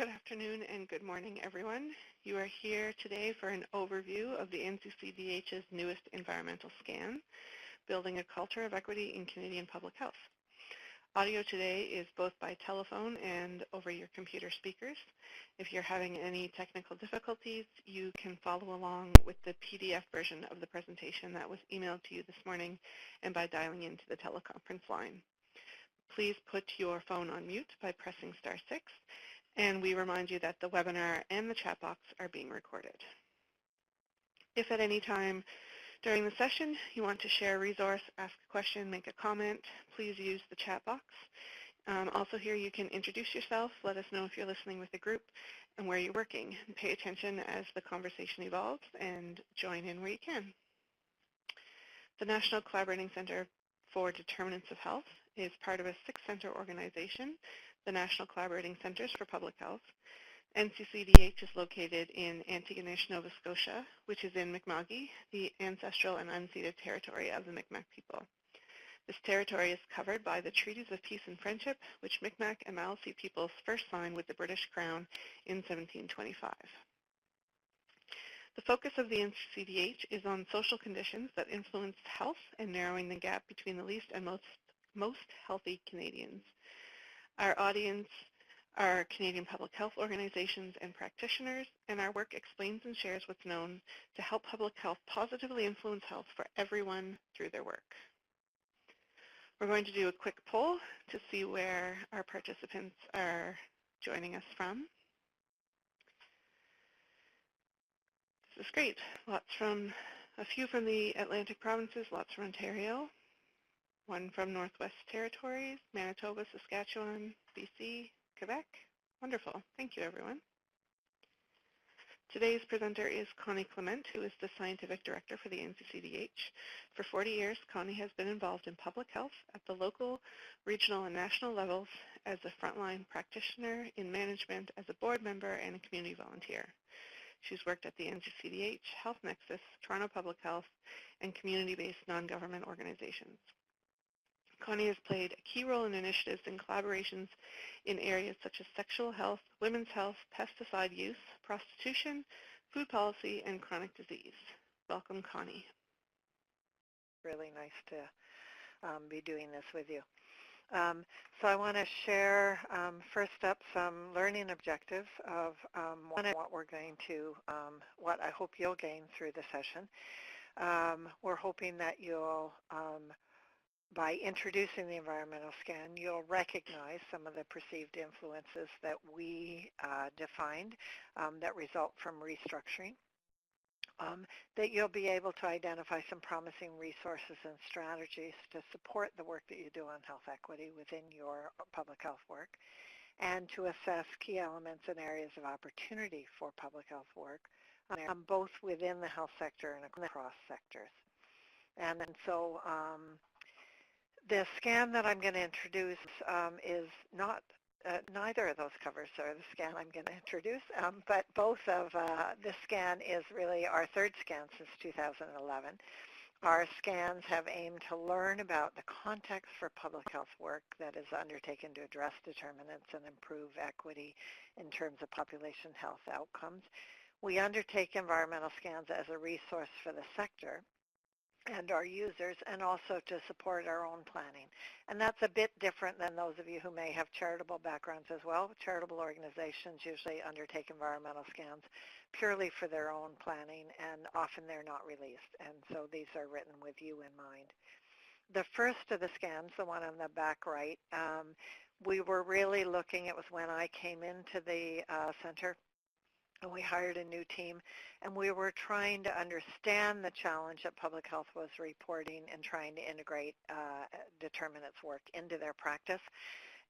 Good afternoon and good morning, everyone. You are here today for an overview of the NCCDH's newest environmental scan, Building a Culture of Equity in Canadian Public Health. Audio today is both by telephone and over your computer speakers. If you're having any technical difficulties, you can follow along with the PDF version of the presentation that was emailed to you this morning and by dialing into the teleconference line. Please put your phone on mute by pressing *6. And we remind you that the webinar and the chat box are being recorded. If at any time during the session you want to share a resource, ask a question, make a comment, please use the chat box. Also here you can introduce yourself, let us know if you're listening with a group and where you're working. And pay attention as the conversation evolves and join in where you can. The National Collaborating Center for Determinants of Health is part of a 6-center organization, the National Collaborating Centers for Public Health. NCCDH is located in Antigonish, Nova Scotia, which is in Mi'kma'ki, the ancestral and unceded territory of the Mi'kmaq people. This territory is covered by the Treaties of Peace and Friendship, which Mi'kmaq and Maliseet peoples first signed with the British Crown in 1725. The focus of the NCCDH is on social conditions that influence health and narrowing the gap between the least and most healthy Canadians. Our audience are Canadian public health organizations and practitioners, and our work explains and shares what's known to help public health positively influence health for everyone through their work. We're going to do a quick poll to see where our participants are joining us from. This is great. A few from the Atlantic provinces, lots from Ontario, one from Northwest Territories, Manitoba, Saskatchewan, BC, Quebec. Wonderful. Thank you, everyone. Today's presenter is Connie Clemente, who is the Scientific Director for the NCCDH. For 40 years, Connie has been involved in public health at the local, regional, and national levels as a frontline practitioner, in management, as a board member, and a community volunteer. She's worked at the NCCDH, Health Nexus, Toronto Public Health, and community-based non-government organizations. Connie has played a key role in initiatives and collaborations in areas such as sexual health, women's health, pesticide use, prostitution, food policy, and chronic disease. Welcome, Connie. Really nice to be doing this with you. So I want to share first up some learning objectives of what we're going to, what I hope you'll gain through the session. We're hoping that you'll by introducing the environmental scan, you'll recognize some of the perceived influences that we defined that result from restructuring, that you'll be able to identify some promising resources and strategies to support the work that you do on health equity within your public health work, and to assess key elements and areas of opportunity for public health work, both within the health sector and across sectors. And so the scan that I'm going to introduce is not, neither of those covers are the scan I'm going to introduce, but both of this scan is really our third scan since 2011. Our scans have aimed to learn about the context for public health work that is undertaken to address determinants and improve equity in terms of population health outcomes. We undertake environmental scans as a resource for the sector and our users, and also to support our own planning. And that's a bit different than those of you who may have charitable backgrounds as well. Charitable organizations usually undertake environmental scans purely for their own planning, and often they're not released. And so these are written with you in mind. The first of the scans, the one on the back right, we were really looking, it was when I came into the center, and we hired a new team, and we were trying to understand the challenge that public health was reporting and trying to integrate determinants work into their practice.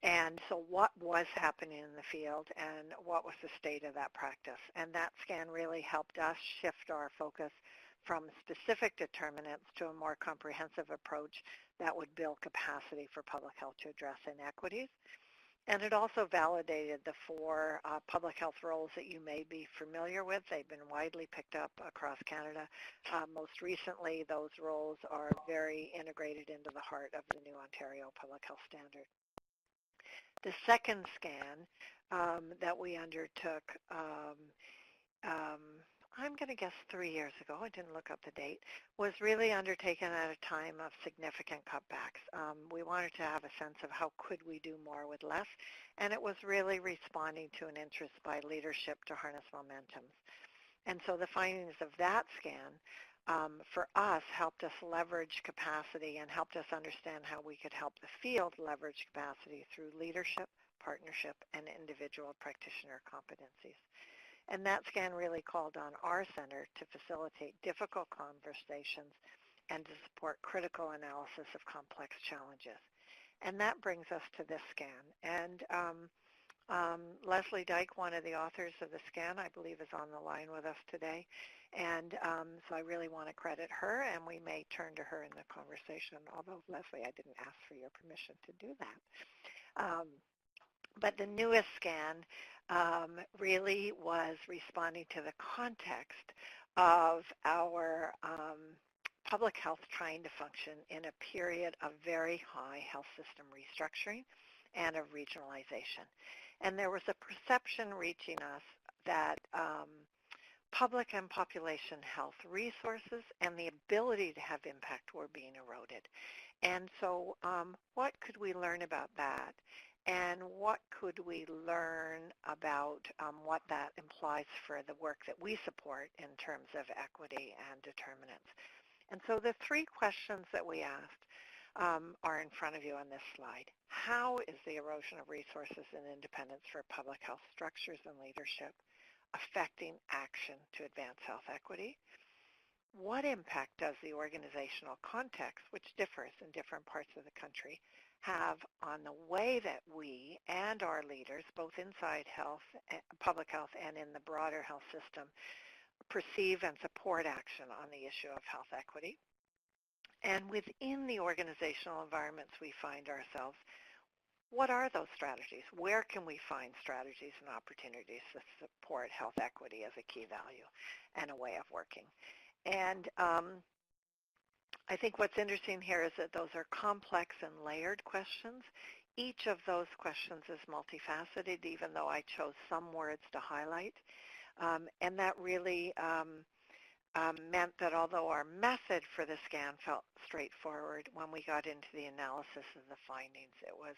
And so what was happening in the field and what was the state of that practice? And that scan really helped us shift our focus from specific determinants to a more comprehensive approach that would build capacity for public health to address inequities. And it also validated the 4 public health roles that you may be familiar with. They've been widely picked up across Canada. Most recently, those roles are very integrated into the heart of the new Ontario Public Health Standard. The second scan that we undertook, I'm going to guess 3 years ago, I didn't look up the date, was really undertaken at a time of significant cutbacks. We wanted to have a sense of how could we do more with less, and it was really responding to an interest by leadership to harness momentums. And so the findings of that scan for us helped us leverage capacity and helped us understand how we could help the field leverage capacity through leadership, partnership, and individual practitioner competencies. And that scan really called on our center to facilitate difficult conversations and to support critical analysis of complex challenges. And that brings us to this scan. And Leslie Dyke, one of the authors of the scan, I believe is on the line with us today. And so I really want to credit her, and we may turn to her in the conversation, although, Leslie, I didn't ask for your permission to do that. But the newest scan really was responding to the context of our public health trying to function in a period of very high health system restructuring and of regionalization. And there was a perception reaching us that public and population health resources and the ability to have impact were being eroded. And so what could we learn about that? And what could we learn about what that implies for the work that we support in terms of equity and determinants? And so the three questions that we asked are in front of you on this slide. How is the erosion of resources and independence for public health structures and leadership affecting action to advance health equity? What impact does the organizational context, which differs in different parts of the country, have on the way that we and our leaders, both inside health, public health, and in the broader health system, perceive and support action on the issue of health equity? And within the organizational environments we find ourselves, what are those strategies? Where can we find strategies and opportunities to support health equity as a key value and a way of working? And I think what's interesting here is that those are complex and layered questions. Each of those questions is multifaceted, even though I chose some words to highlight. And that really meant that although our method for the scan felt straightforward, when we got into the analysis of the findings, it was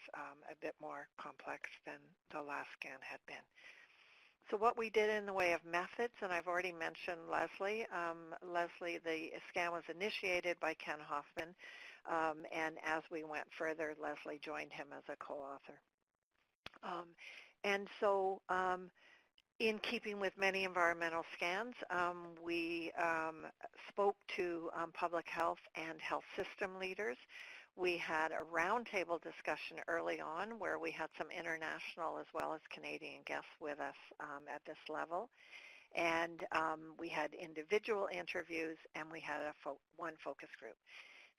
a bit more complex than the last scan had been. So what we did in the way of methods, and I've already mentioned Leslie. Leslie, the scan was initiated by Ken Hoffman, and as we went further, Leslie joined him as a co-author. And so in keeping with many environmental scans, we spoke to public health and health system leaders. We had a roundtable discussion early on where we had some international as well as Canadian guests with us at this level. And we had individual interviews, and we had one focus group.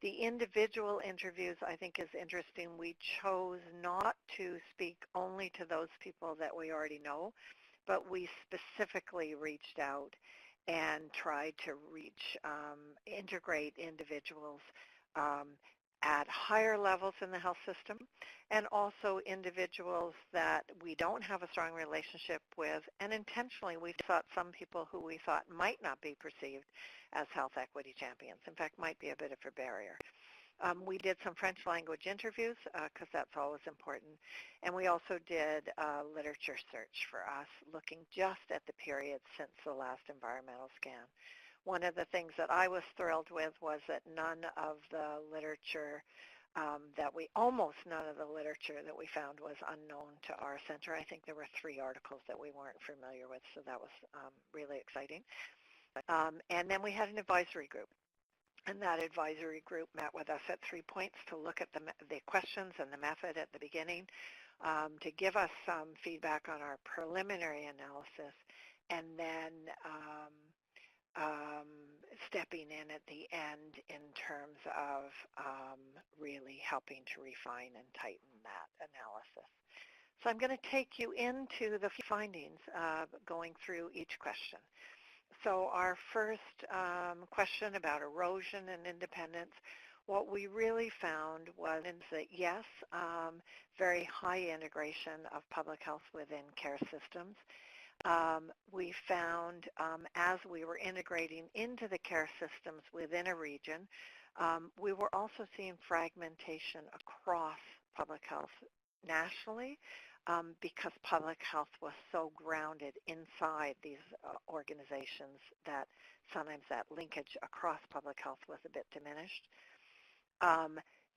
The individual interviews, I think, is interesting. We chose not to speak only to those people that we already know, but we specifically reached out and tried to integrate individuals at higher levels in the health system, and also individuals that we don't have a strong relationship with, and intentionally we sought some people who we thought might not be perceived as health equity champions, in fact might be a bit of a barrier. We did some French language interviews because that's always important, and we also did a literature search for us, looking just at the period since the last environmental scan. One of the things that I was thrilled with was that none of the literature almost none of the literature that we found was unknown to our center. I think there were 3 articles that we weren't familiar with, so that was really exciting. And then we had an advisory group. And that advisory group met with us at 3 points to look at the questions and the method at the beginning, to give us some feedback on our preliminary analysis, and then stepping in at the end in terms of really helping to refine and tighten that analysis. So I'm going to take you into the findings, going through each question. So our first question about erosion and independence what we really found was that, yes, very high integration of public health within care systems. We found as we were integrating into the care systems within a region, we were also seeing fragmentation across public health nationally because public health was so grounded inside these organizations that sometimes that linkage across public health was a bit diminished.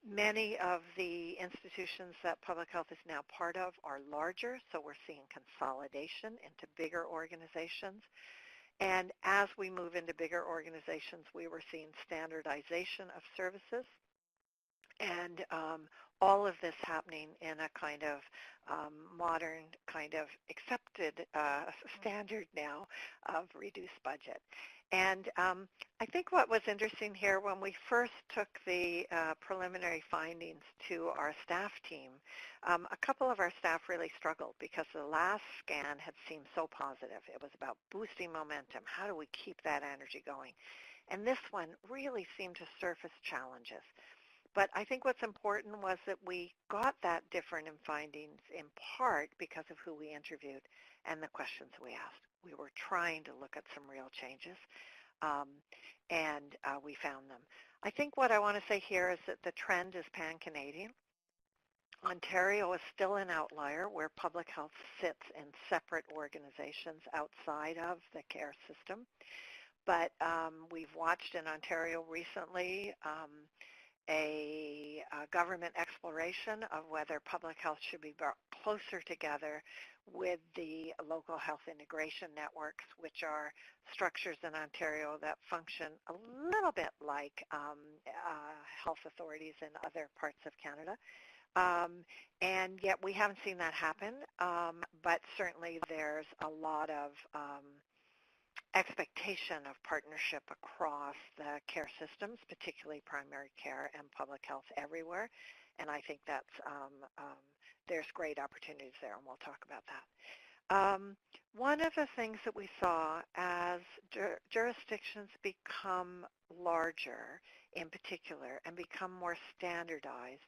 Many of the institutions that public health is now part of are larger, so we're seeing consolidation into bigger organizations. And as we move into bigger organizations, we were seeing standardization of services, and all of this happening in a kind of modern, kind of accepted standard now of reduced budget. And I think what was interesting here, when we first took the preliminary findings to our staff team, a couple of our staff really struggled because the last scan had seemed so positive. It was about boosting momentum. How do we keep that energy going? And this one really seemed to surface challenges. But I think what's important was that we got that different in findings in part because of who we interviewed and the questions we asked. We were trying to look at some real changes, and we found them. I think what I want to say here is that the trend is pan-Canadian. Ontario is still an outlier where public health sits in separate organizations outside of the care system. But we've watched in Ontario recently a government exploration of whether public health should be brought closer together with the local health integration networks, which are structures in Ontario that function a little bit like health authorities in other parts of Canada. And yet we haven't seen that happen, but certainly there's a lot of expectation of partnership across the care systems, particularly primary care and public health everywhere. And I think that's there's great opportunities there, and we'll talk about that. One of the things that we saw as jurisdictions become larger in particular and become more standardized,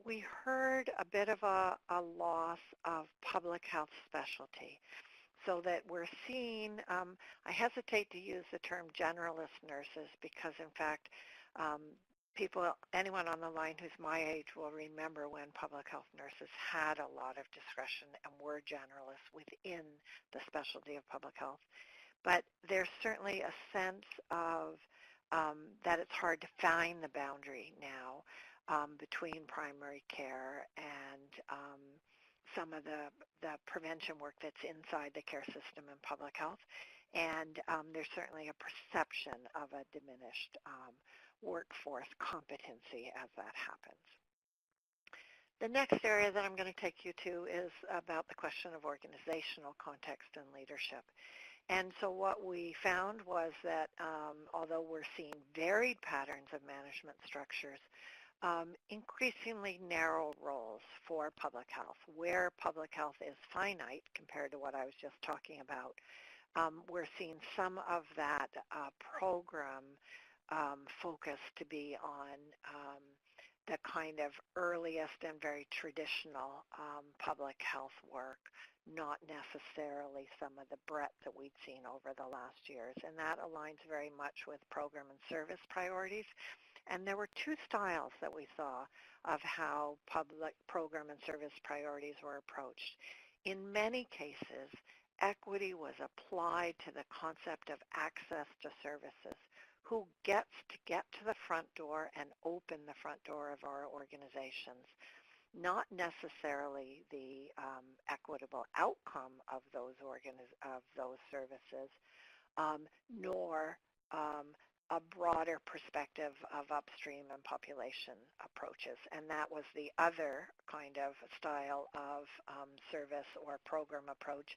we heard a bit of a loss of public health specialty. So that we're seeing, I hesitate to use the term generalist nurses because in fact, anyone on the line who's my age will remember when public health nurses had a lot of discretion and were generalists within the specialty of public health. But there's certainly a sense of that it's hard to find the boundary now between primary care and some of the prevention work that's inside the care system and public health. And there's certainly a perception of a diminished workforce competency as that happens. The next area that I'm going to take you to is about the question of organizational context and leadership. And so what we found was that although we're seeing varied patterns of management structures, increasingly narrow roles for public health, where public health is finite compared to what I was just talking about. We're seeing some of that program focus to be on the kind of earliest and very traditional public health work, not necessarily some of the breadth that we'd seen over the last years. And that aligns very much with program and service priorities. And there were two styles that we saw of how public program and service priorities were approached. In many cases, equity was applied to the concept of access to services. Who gets to get to the front door and open the front door of our organizations? Not necessarily the equitable outcome of those services, nor a broader perspective of upstream and population approaches. And that was the other kind of style of service or program approach,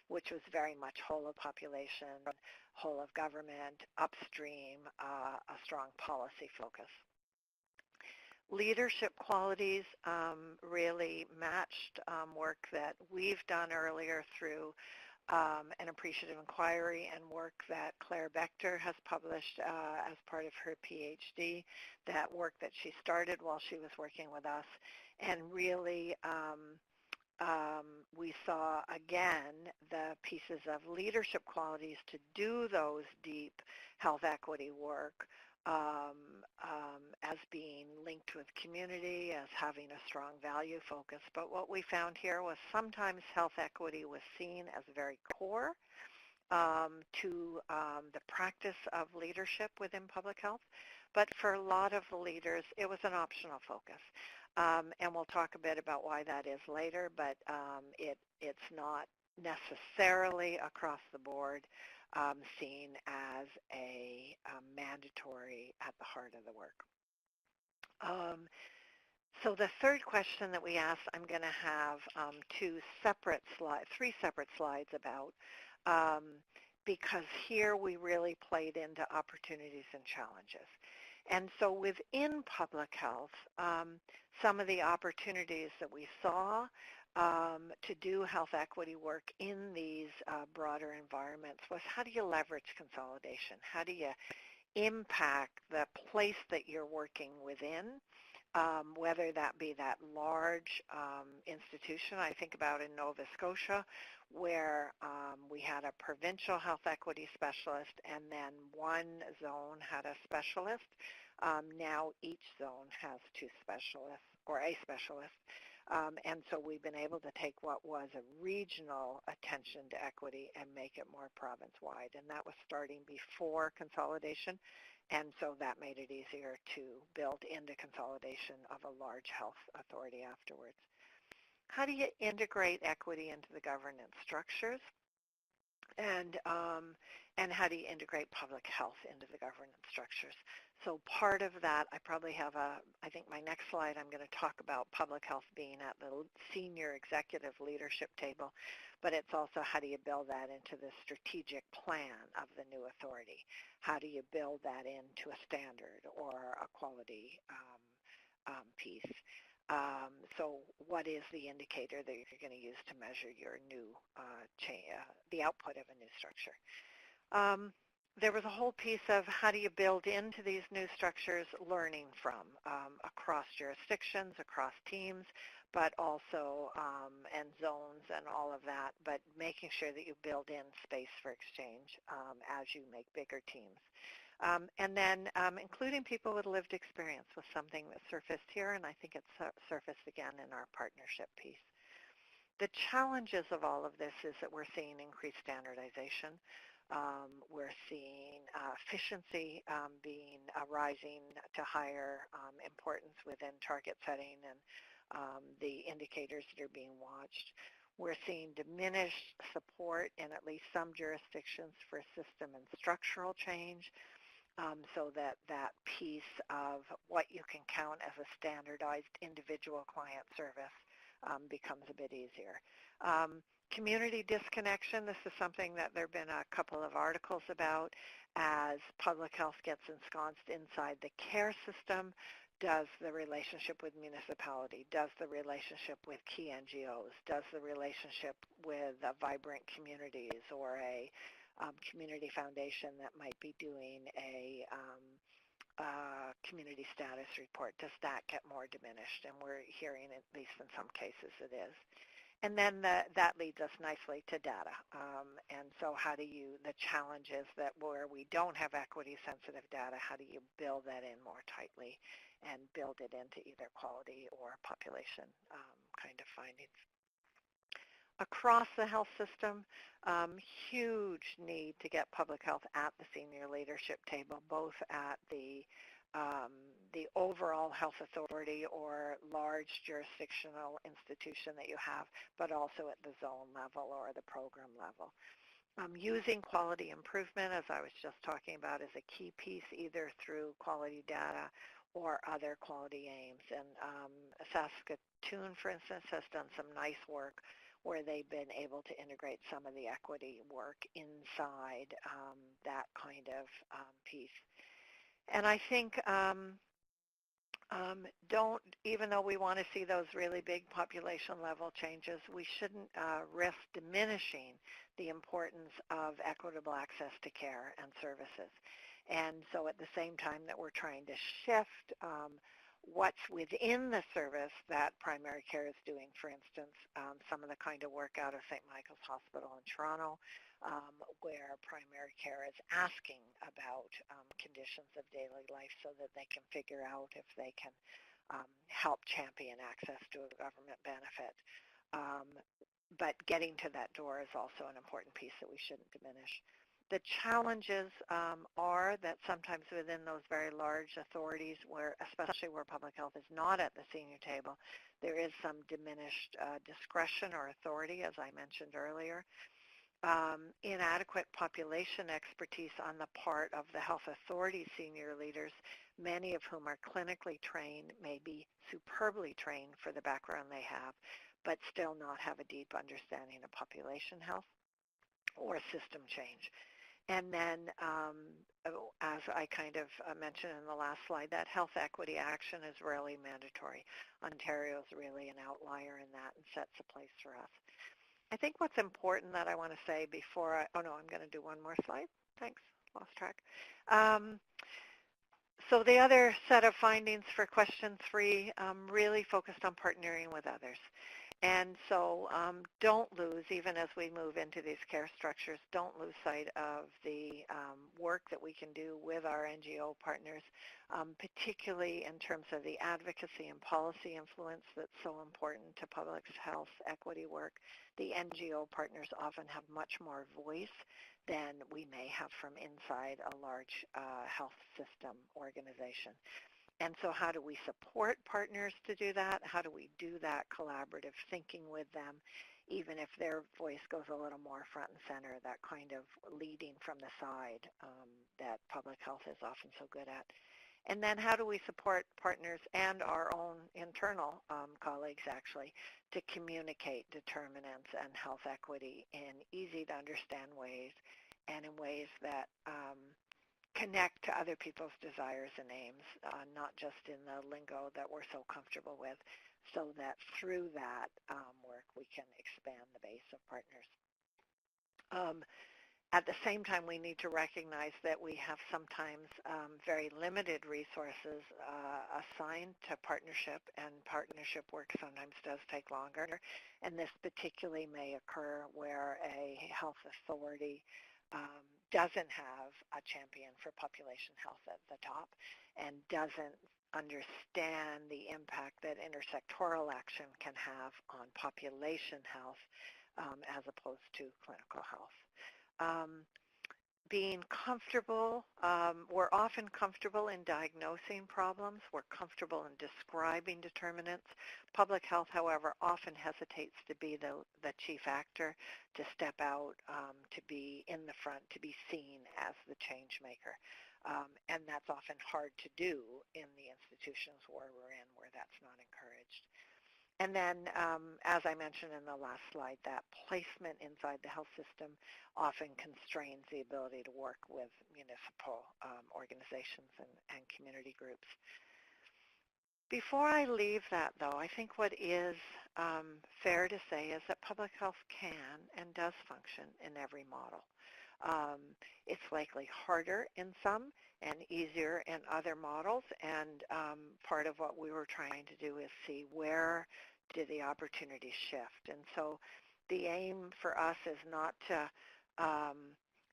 which was very much whole of population, whole of government, upstream, a strong policy focus. Leadership qualities really matched work that we've done earlier through an appreciative inquiry and work that Claire Bechter has published as part of her PhD, that work that she started while she was working with us. And really, we saw, again, the pieces of leadership qualities to do those deep health equity work as being linked with community, as having a strong value focus. But what we found here was sometimes health equity was seen as very core to the practice of leadership within public health. But for a lot of the leaders, it was an optional focus. And we'll talk a bit about why that is later, but it's not necessarily across the board seen as a mandatory at the heart of the work. So the third question that we asked, I'm going to have three separate slides about, because here we really played into opportunities and challenges. And so within public health, some of the opportunities that we saw to do health equity work in these broader environments was, how do you leverage consolidation? How do you impact the place that you're working within, whether that be that large institution? I think about in Nova Scotia, where we had a provincial health equity specialist, and then one zone had a specialist. Now each zone has two specialists, or a specialist. And so we've been able to take what was a regional attention to equity and make it more province-wide. And that was starting before consolidation. And so that made it easier to build into consolidation of a large health authority afterwards. How do you integrate equity into the governance structures? And how do you integrate public health into the governance structures? So part of that, I probably have I think my next slide, I'm going to talk about public health being at the senior executive leadership table, but it's also, how do you build that into the strategic plan of the new authority? How do you build that into a standard or a quality piece? So what is the indicator that you're going to use to measure your new the output of a new structure? There was a whole piece of, how do you build into these new structures, learning from across jurisdictions, across teams, but also and zones and all of that, but making sure that you build in space for exchange as you make bigger teams. And then including people with lived experience was something that surfaced here, and I think it's surfaced again in our partnership piece. The challenges of all of this is that we're seeing increased standardization. We're seeing efficiency being rising to higher importance within target setting and the indicators that are being watched. We're seeing diminished support in at least some jurisdictions for system and structural change, so that piece of what you can count as a standardized individual client service becomes a bit easier. Community disconnection, this is something that there have been a couple of articles about. As public health gets ensconced inside the care system, does the relationship with municipality, does the relationship with key NGOs, does the relationship with vibrant communities or a community foundation that might be doing a community status report, does that get more diminished? And we're hearing, at least in some cases, it is. And then that leads us nicely to data. And so how do you, the challenges that where we don't have equity-sensitive data, how do you build that in more tightly and build it into either quality or population kind of findings? Across the health system, huge need to get public health at the senior leadership table, both at the overall health authority or large jurisdictional institution that you have, but also at the zone level or the program level. Using quality improvement, as I was just talking about, is a key piece, either through quality data or other quality aims. And Saskatoon, for instance, has done some nice work where they've been able to integrate some of the equity work inside that kind of piece. And I think Even though we want to see those really big population level changes, we shouldn't risk diminishing the importance of equitable access to care and services. And so at the same time that we're trying to shift what's within the service that primary care is doing, for instance, some of the kind of work out of St. Michael's Hospital in Toronto, where primary care is asking about conditions of daily life so that they can figure out if they can help champion access to a government benefit. But getting to that door is also an important piece that we shouldn't diminish. The challenges are that sometimes within those very large authorities, especially where public health is not at the senior table, there is some diminished discretion or authority, as I mentioned earlier. Inadequate population expertise on the part of the health authority senior leaders, many of whom are clinically trained, may be superbly trained for the background they have, but still not have a deep understanding of population health or system change. And then, as I kind of mentioned in the last slide, that health equity action is really mandatory. Ontario is really an outlier in that and sets a place for us. I think what's important that I want to say before I'm going to do one more slide. Thanks, lost track. So the other set of findings for question 3 really focused on partnering with others. And so don't lose, even as we move into these care structures, don't lose sight of the work that we can do with our NGO partners, particularly in terms of the advocacy and policy influence that's so important to public health equity work. The NGO partners often have much more voice than we may have from inside a large health system organization. And so how do we support partners to do that? How do we do that collaborative thinking with them, even if their voice goes a little more front and center, that kind of leading from the side that public health is often so good at? And then how do we support partners and our own internal colleagues, actually, to communicate determinants and health equity in easy-to-understand ways and in ways that connect to other people's desires and aims, not just in the lingo that we're so comfortable with, so that through that work we can expand the base of partners. At the same time, we need to recognize that we have sometimes very limited resources assigned to partnership, and partnership work sometimes does take longer. And this particularly may occur where a health authority doesn't have a champion for population health at the top and doesn't understand the impact that intersectoral action can have on population health as opposed to clinical health. Being comfortable, we're often comfortable in diagnosing problems. We're comfortable in describing determinants. Public health, however, often hesitates to be the chief actor, to step out, to be in the front, to be seen as the change maker. And that's often hard to do in the institutions where we're in, where that's not encouraged. And then, as I mentioned in the last slide, that placement inside the health system often constrains the ability to work with municipal organizations and community groups. Before I leave that, though, I think what is fair to say is that public health can and does function in every model. It's likely harder in some and easier in other models, and part of what we were trying to do is see where did the opportunities shift. And so the aim for us is not to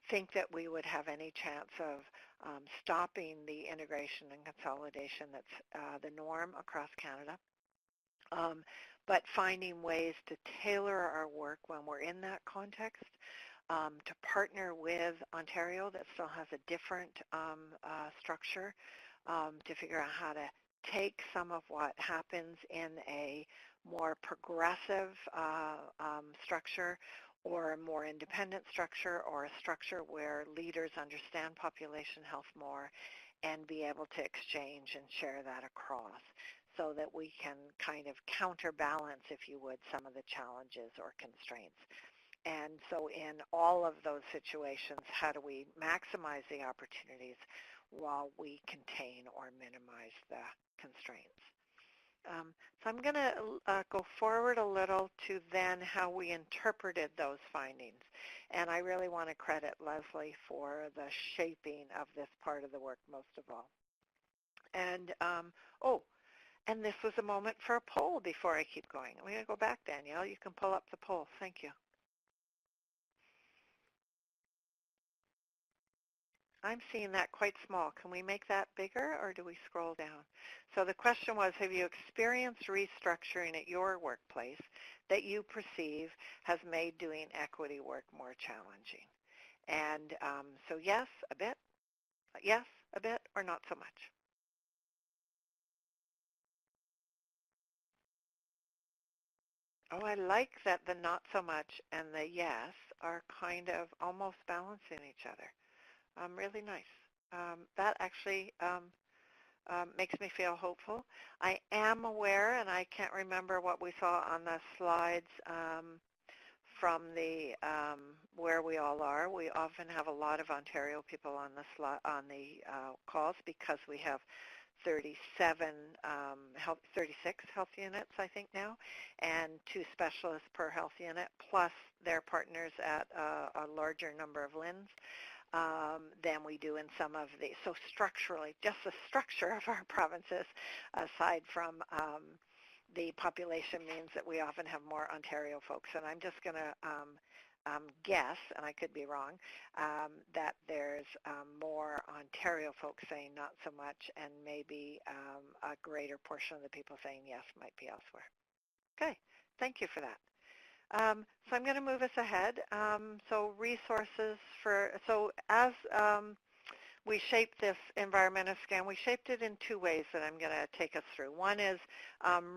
think that we would have any chance of stopping the integration and consolidation that's the norm across Canada, but finding ways to tailor our work when we're in that context, to partner with Ontario that still has a different structure, to figure out how to take some of what happens in a more progressive structure or a more independent structure, or a structure where leaders understand population health more and be able to exchange and share that across, so that we can kind of counterbalance, if you would, some of the challenges or constraints. And so in all of those situations, how do we maximize the opportunities while we contain or minimize the constraints. So I'm going to go forward a little to then how we interpreted those findings. And I really want to credit Leslie for the shaping of this part of the work most of all. And, and this was a moment for a poll before I keep going. I'm going to go back, Danielle. You can pull up the poll. Thank you. I'm seeing that quite small. Can we make that bigger, or do we scroll down? So the question was, have you experienced restructuring at your workplace that you perceive has made doing equity work more challenging? And so yes, a bit, or not so much. Oh, I like that the not so much and the yes are kind of almost balancing each other. Really nice. That actually makes me feel hopeful. I am aware, and I can't remember what we saw on the slides from the where we all are. We often have a lot of Ontario people on the calls because we have 36 health units, I think now, and 2 specialists per health unit, plus their partners at a larger number of LHINs. Than we do in some of the, so structurally, just the structure of our provinces, aside from the population, means that we often have more Ontario folks. And I'm just going to guess, and I could be wrong, that there's more Ontario folks saying not so much, and maybe a greater portion of the people saying yes might be elsewhere. Okay, thank you for that. So I'm going to move us ahead. So resources so as we shaped this environmental scan, we shaped it in 2 ways that I'm going to take us through. One is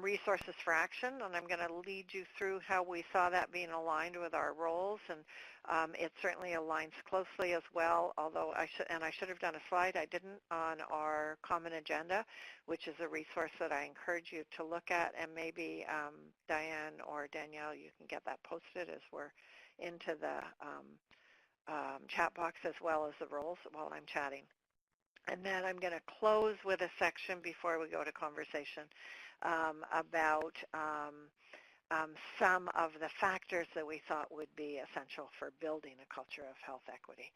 resources for action, and I'm going to lead you through how we saw that being aligned with our roles, and it certainly aligns closely as well, although I should have done a slide, I didn't, on our common agenda, which is a resource that I encourage you to look at, and maybe Diane or Danielle, you can get that posted as we're into the chat box as well as the roles while I'm chatting. And then I'm going to close with a section before we go to conversation about some of the factors that we thought would be essential for building a culture of health equity.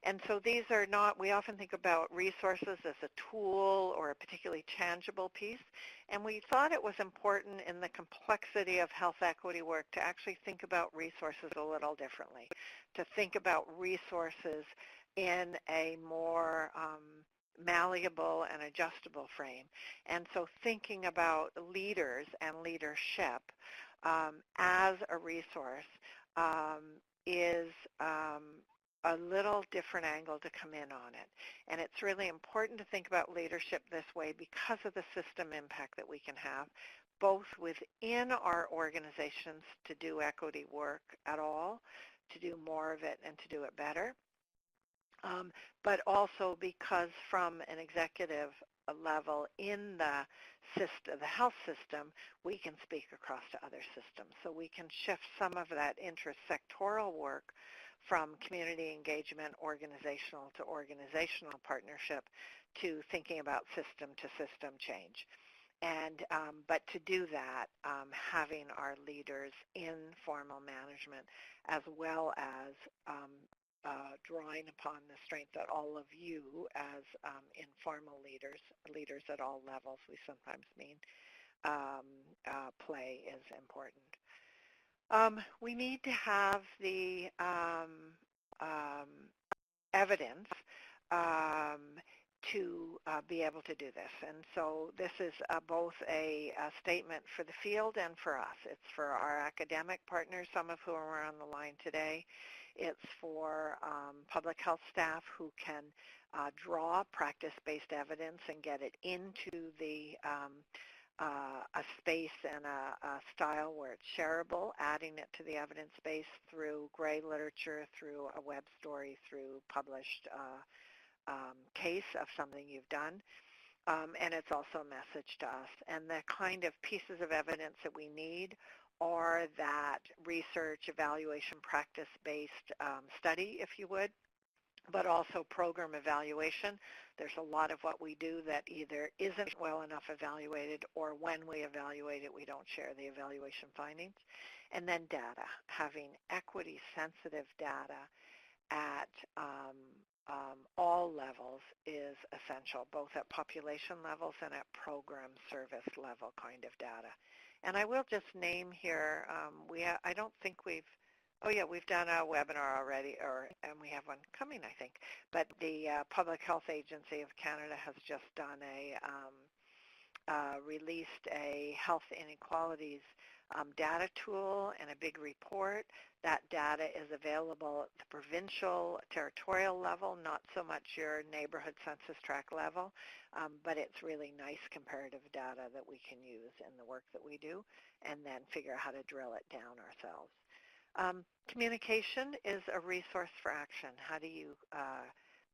And so these are not, we often think about resources as a tool or a particularly tangible piece, and we thought it was important in the complexity of health equity work to actually think about resources a little differently, to think about resources in a more malleable and adjustable frame. And so thinking about leaders and leadership as a resource is a little different angle to come in on it. And it's really important to think about leadership this way because of the system impact that we can have, both within our organizations to do equity work at all, to do more of it and to do it better, but also because from an executive level in the health system, we can speak across to other systems. So we can shift some of that intersectoral work from community engagement, organizational to organizational partnership, to thinking about system to system change. And but to do that, having our leaders in formal management, as well as drawing upon the strength that all of you as informal leaders at all levels, we sometimes mean, play is important. We need to have the evidence to be able to do this. And so this is both a statement for the field and for us. It's for our academic partners, some of whom are on the line today. It's for public health staff who can draw practice-based evidence and get it into the a space and a style where it's shareable, adding it to the evidence base through gray literature, through a web story, through published case of something you've done. And it's also a message to us. And the kind of pieces of evidence that we need are that research, evaluation, practice-based study, if you would, but also program evaluation. There's a lot of what we do that either isn't well enough evaluated, or when we evaluate it, we don't share the evaluation findings. And then data, having equity-sensitive data at all levels is essential, both at population levels and at program service level kind of data. And I will just name here, I don't think we've done a webinar already, and we have one coming, I think. But the Public Health Agency of Canada has just done released a health inequalities data tool and a big report. That data is available at the provincial, territorial level, not so much your neighborhood census tract level, but it's really nice comparative data that we can use in the work that we do, and then figure out how to drill it down ourselves. Communication is a resource for action. How do you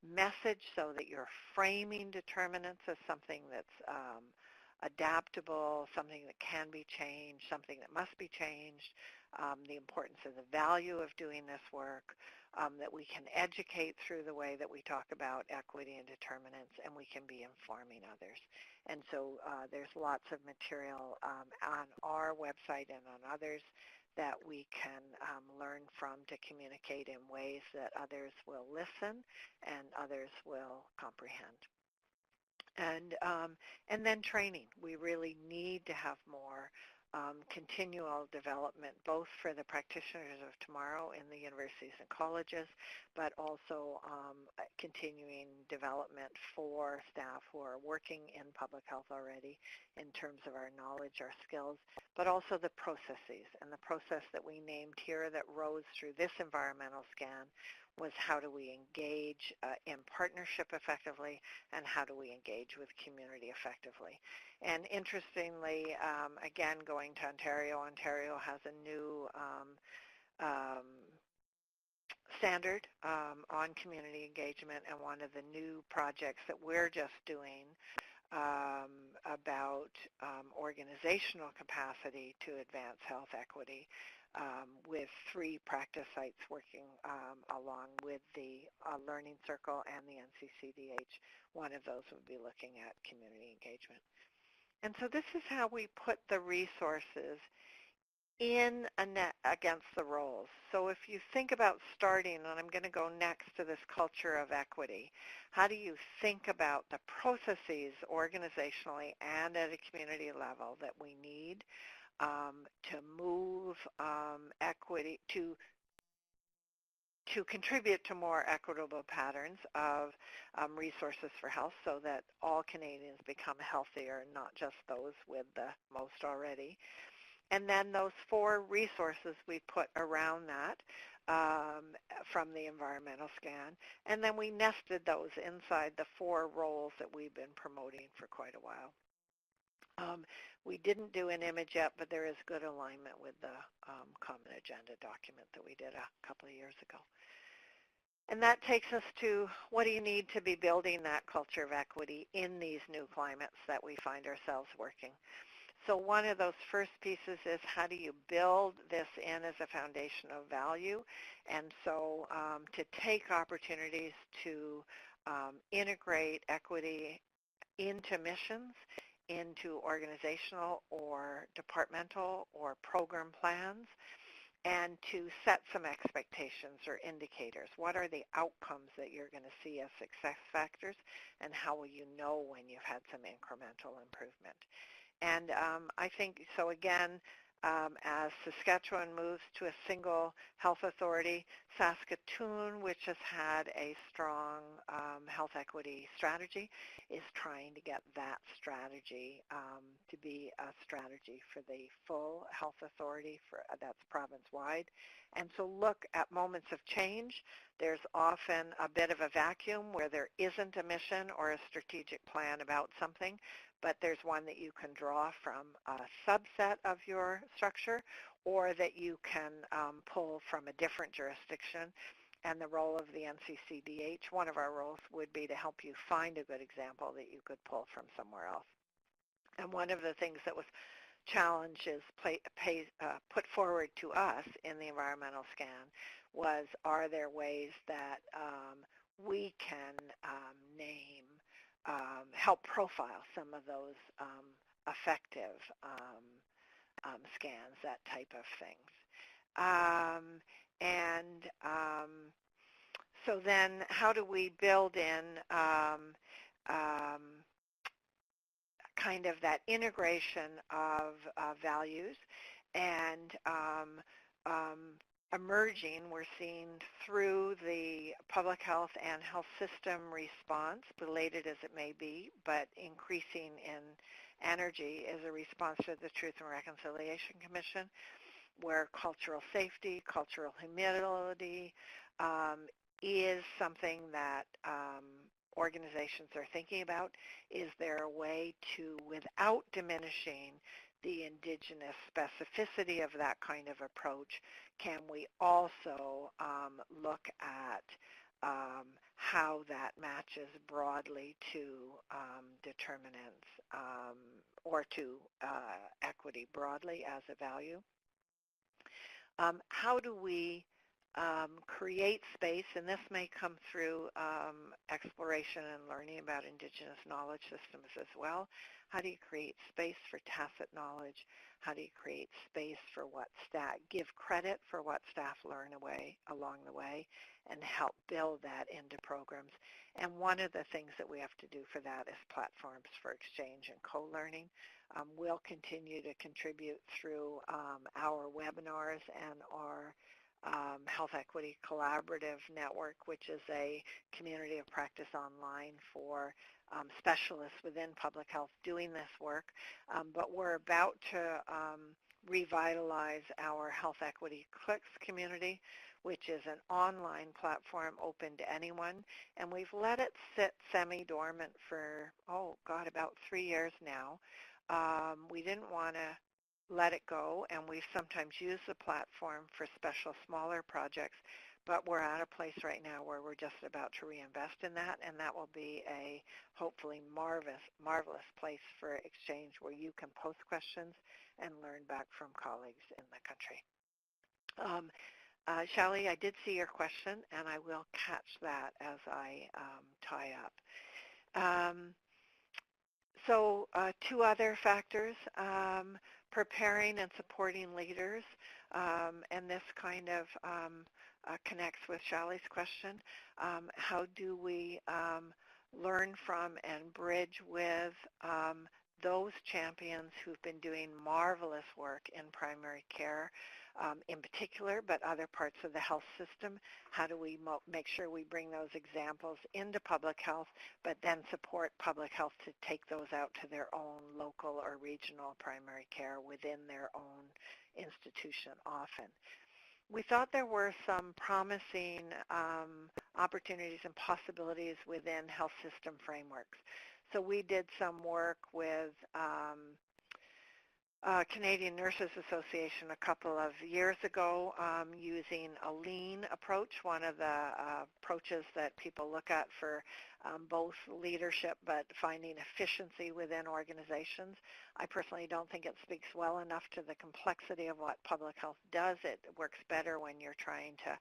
message so that you're framing determinants as something that's adaptable, something that can be changed, something that must be changed, the importance of the value of doing this work, that we can educate through the way that we talk about equity and determinants, and we can be informing others. And so there's lots of material on our website and on others that we can learn from to communicate in ways that others will listen and others will comprehend. And then training. We really need to have more continual development, both for the practitioners of tomorrow in the universities and colleges, but also continuing development for staff who are working in public health already in terms of our knowledge, our skills, but also the processes. And the process that we named here that rose through this environmental scan was how do we engage in partnership effectively, and how do we engage with community effectively. And interestingly, again, going to Ontario, Ontario has a new standard on community engagement, and one of the new projects that we're just doing about organizational capacity to advance health equity, with 3 practice sites working along with the Learning Circle and the NCCDH. One of those would be looking at community engagement. And so this is how we put the resources in a net against the roles. So if you think about starting, and I'm going to go next to this culture of equity, how do you think about the processes organizationally and at a community level that we need to move equity, to contribute to more equitable patterns of resources for health, so that all Canadians become healthier, not just those with the most already. And then those 4 resources we put around that from the environmental scan. And then we nested those inside the 4 roles that we've been promoting for quite a while. We didn't do an image yet, but there is good alignment with the Common Agenda document that we did a couple of years ago. And that takes us to, what do you need to be building that culture of equity in these new climates that we find ourselves working? So one of those first pieces is, how do you build this in as a foundation of value? And so to take opportunities to integrate equity into missions, into organizational or departmental or program plans, and to set some expectations or indicators. What are the outcomes that you're going to see as success factors, and how will you know when you've had some incremental improvement? And I think, so again, as Saskatchewan moves to a single health authority, Saskatoon, which has had a strong health equity strategy, is trying to get that strategy to be a strategy for the full health authority, that's province-wide. And so look at moments of change. There's often a bit of a vacuum where there isn't a mission or a strategic plan about something, but there's one that you can draw from a subset of your structure, or that you can pull from a different jurisdiction. And the role of the NCCDH, one of our roles would be to help you find a good example that you could pull from somewhere else. And one of the things that was challenges put forward to us in the environmental scan was, are there ways that we can help profile some of those effective scans, that type of things. So then how do we build in kind of that integration of values and emerging, we're seeing through the public health and health system response, belated as it may be, but increasing in energy, is a response to the Truth and Reconciliation Commission, where cultural safety, cultural humility is something that organizations are thinking about. Is there a way to, without diminishing the indigenous specificity of that kind of approach, can we also look at how that matches broadly to determinants or to equity broadly as a value? How do we create space, and this may come through exploration and learning about indigenous knowledge systems as well. How do you create space for tacit knowledge? How do you create space for what staff, give credit for what staff learn along the way, and help build that into programs? And one of the things that we have to do for that is platforms for exchange and co-learning. We'll continue to contribute through our webinars and our Health Equity Collaborative Network, which is a community of practice online for specialists within public health doing this work. But we're about to revitalize our Health Equity Clicks community, which is an online platform open to anyone. And we've let it sit semi-dormant for, about 3 years now. We didn't want to let it go, and we've sometimes used the platform for special smaller projects, but we're at a place right now where we're just about to reinvest in that, and that will be a hopefully marvelous place for exchange where you can post questions and learn back from colleagues in the country. Shally, I did see your question, and I will catch that as I tie up. So two other factors, preparing and supporting leaders, and this kind of connects with Shally's question. How do we learn from and bridge with those champions who've been doing marvelous work in primary care in particular, but other parts of the health system? How do we make sure we bring those examples into public health, but then support public health to take those out to their own local or regional primary care within their own institution often? We thought there were some promising opportunities and possibilities within health system frameworks. So we did some work with Canadian Nurses Association a couple of years ago using a lean approach, one of the approaches that people look at for both leadership but finding efficiency within organizations. I personally don't think it speaks well enough to the complexity of what public health does. It works better when you're trying to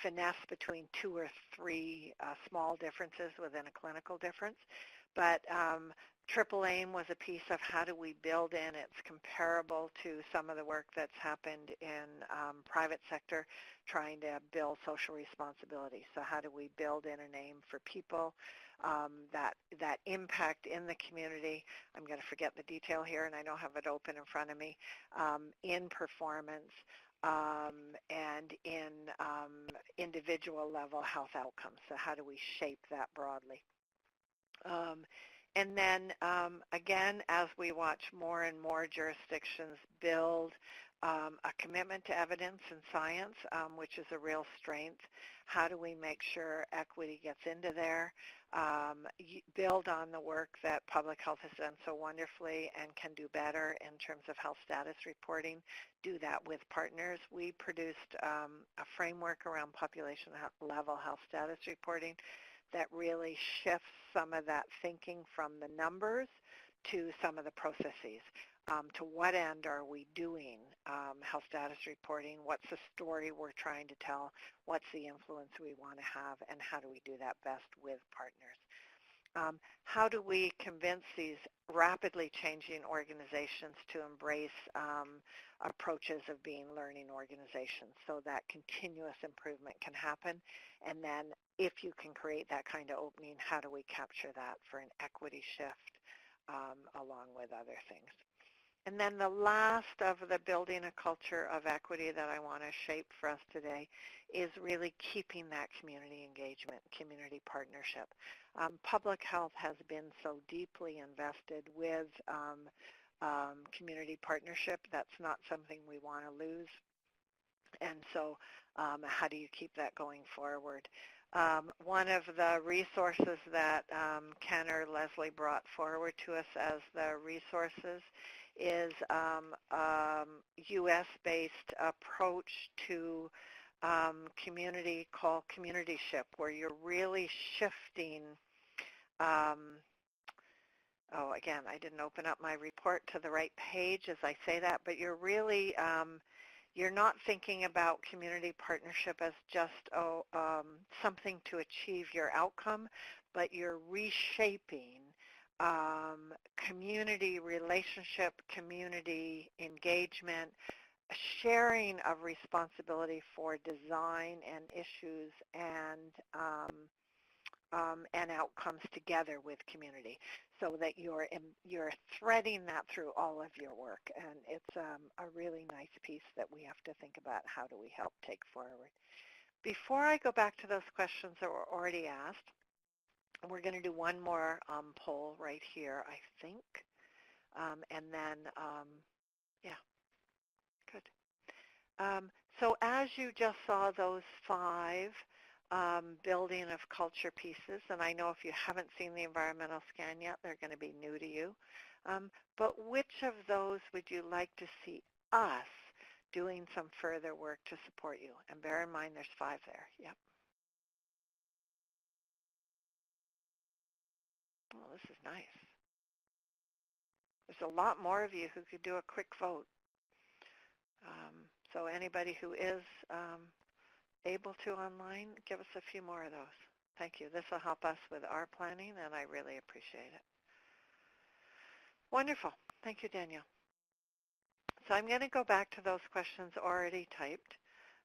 finesse between 2 or 3 small differences within a clinical difference. But Triple Aim was a piece of how do we build in. It's comparable to some of the work that's happened in private sector trying to build social responsibility. So how do we build in an aim for people, that impact in the community? I'm going to forget the detail here, and I don't have it open in front of me, in performance and in individual level health outcomes. So how do we shape that broadly? And then, again, as we watch more and more jurisdictions build a commitment to evidence and science, which is a real strength, how do we make sure equity gets into there, build on the work that public health has done so wonderfully and can do better in terms of health status reporting, do that with partners. We produced a framework around population level health status reporting that really shifts some of that thinking from the numbers to some of the processes. to what end are we doing health status reporting, what's the story we're trying to tell, what's the influence we want to have, and how do we do that best with partners. How do we convince these rapidly changing organizations to embrace approaches of being learning organizations so that continuous improvement can happen? And then if you can create that kind of opening, how do we capture that for an equity shift along with other things? And then the last of the building a culture of equity that I want to shape for us today is really keeping that community engagement, community partnership. Public health has been so deeply invested with community partnership. That's not something we want to lose. And so how do you keep that going forward? One of the resources that Ken or Leslie brought forward to us as the resources is U.S.-based approach to community called CommunityShip, where you're really shifting, again, I didn't open up my report to the right page as I say that, but you're really, you're not thinking about community partnership as just something to achieve your outcome, but you're reshaping community relationship, community engagement, sharing of responsibility for design and issues and outcomes together with community, so that you're threading that through all of your work. And it's a really nice piece that we have to think about. How do we help take forward? Before I go back to those questions that were already asked, we're going to do one more poll right here, I think. And then, yeah, good. So as you just saw those 5 building of culture pieces, and I know if you haven't seen the environmental scan yet, they're going to be new to you. But which of those would you like to see us doing some further work to support you? And bear in mind there's 5 there. Yep. Well, this is nice. There's a lot more of you who could do a quick vote. So anybody who is able to online, give us a few more of those. Thank you. This will help us with our planning, and I really appreciate it. Wonderful. Thank you, Danielle. So I'm going to go back to those questions already typed,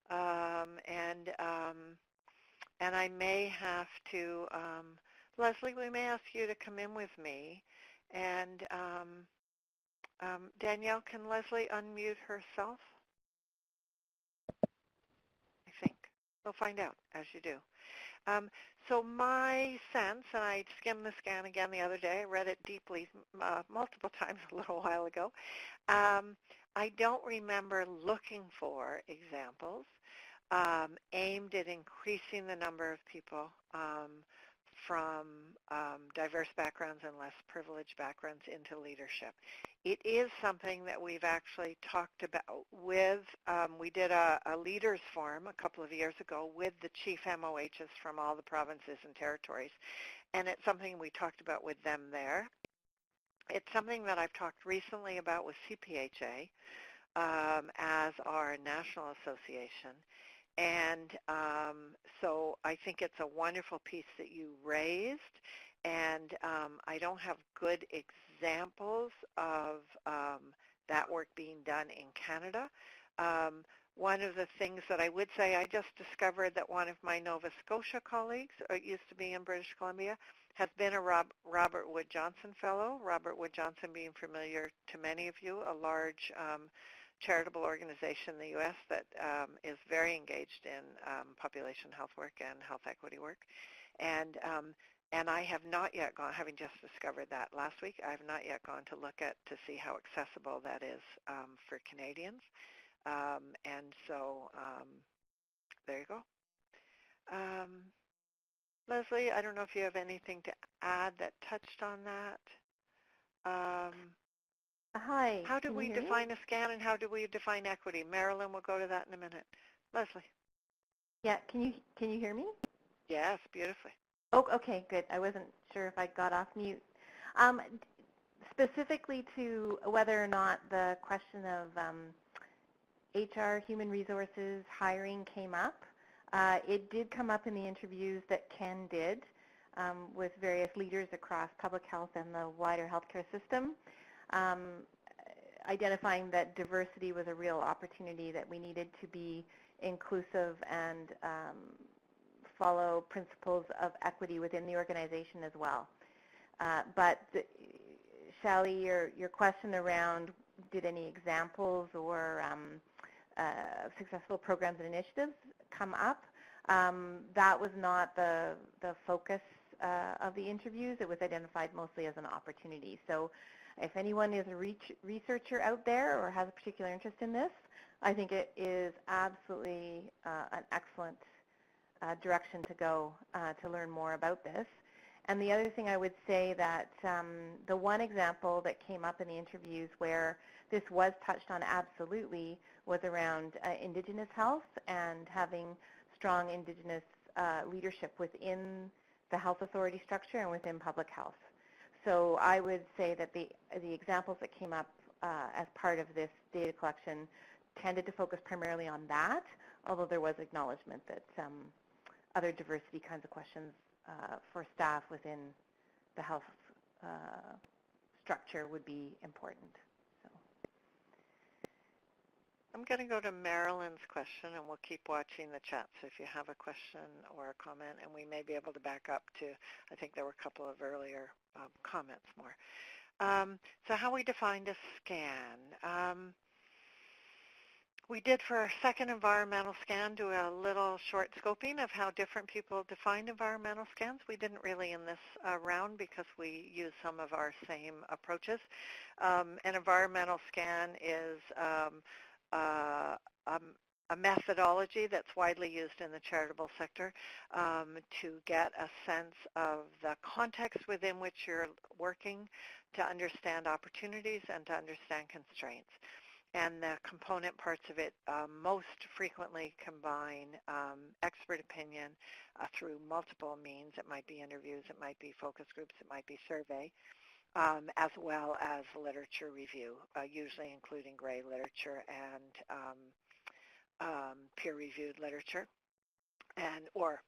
and I may have to, Leslie, we may ask you to come in with me, and Danielle, can Leslie unmute herself? I think. We'll find out as you do. So my sense, and I skimmed the scan again the other day, I read it deeply multiple times a little while ago, I don't remember looking for examples aimed at increasing the number of people from diverse backgrounds and less privileged backgrounds into leadership. It is something that we've actually talked about with, we did a leaders forum a couple of years ago with the chief MOHs from all the provinces and territories, and it's something we talked about with them there. It's something that I've talked recently about with CPHA as our national association. And so I think it's a wonderful piece that you raised, and I don't have good examples of that work being done in Canada. One of the things that I would say, I just discovered that one of my Nova Scotia colleagues, it used to be in British Columbia, has been a Robert Wood Johnson Fellow. Robert Wood Johnson being familiar to many of you, a large charitable organization in the U.S. that is very engaged in population health work and health equity work. And I have not yet gone, having just discovered that last week, I have not yet gone to look at to see how accessible that is for Canadians. And so there you go. Leslie, I don't know if you have anything to add that touched on that. Hi. How do we define a scan and how do we define equity? Marilyn will go to that in a minute. Leslie. Yeah, can you hear me? Yes, beautifully. Oh, okay, good. I wasn't sure if I got off mute. specifically to whether or not the question of HR, human resources, hiring came up, it did come up in the interviews that Ken did with various leaders across public health and the wider healthcare system, identifying that diversity was a real opportunity, that we needed to be inclusive and follow principles of equity within the organization as well. But Shally, your question around did any examples or successful programs and initiatives come up, that was not the focus of the interviews. It was identified mostly as an opportunity. So if anyone is a researcher out there or has a particular interest in this, I think it is absolutely an excellent direction to go to learn more about this. And the other thing I would say that the one example that came up in the interviews where this was touched on absolutely was around Indigenous health and having strong Indigenous leadership within the health authority structure and within public health. So I would say that the examples that came up as part of this data collection tended to focus primarily on that, although there was acknowledgement that other diversity kinds of questions for staff within the health structure would be important. So. I'm going to go to Marilyn's question, and we'll keep watching the chat. So if you have a question or a comment, and we may be able to back up to, I think there were a couple of earlier comments more. So how we defined a scan. We did for our second environmental scan do a little short scoping of how different people defined environmental scans. We didn't really in this round because we used some of our same approaches. An environmental scan is a methodology that's widely used in the charitable sector to get a sense of the context within which you're working, to understand opportunities and to understand constraints. And the component parts of it most frequently combine expert opinion through multiple means. It might be interviews, it might be focus groups, it might be survey, as well as literature review, usually including gray literature and peer-reviewed literature or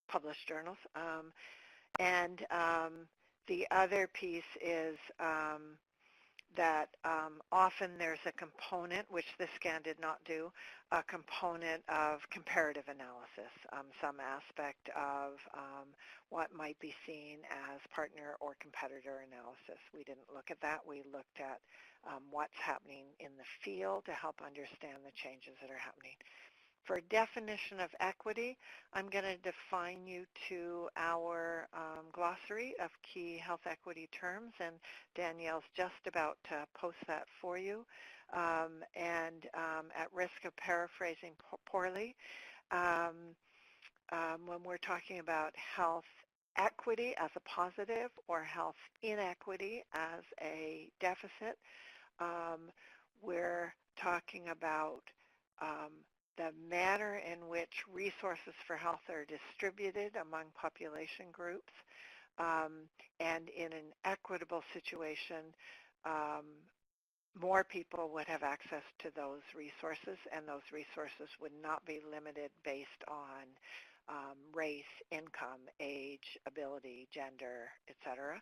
published journals. The other piece is that often there's a component, which this scan did not do, a component of comparative analysis, some aspect of what might be seen as partner or competitor analysis. We didn't look at that. We looked at what's happening in the field to help understand the changes that are happening. For definition of equity, I'm going to define you to our glossary of key health equity terms, and Danielle's just about to post that for you. At risk of paraphrasing poorly, when we're talking about health equity as a positive or health inequity as a deficit, we're talking about the manner in which resources for health are distributed among population groups, and in an equitable situation, more people would have access to those resources, and those resources would not be limited based on race, income, age, ability, gender, etc.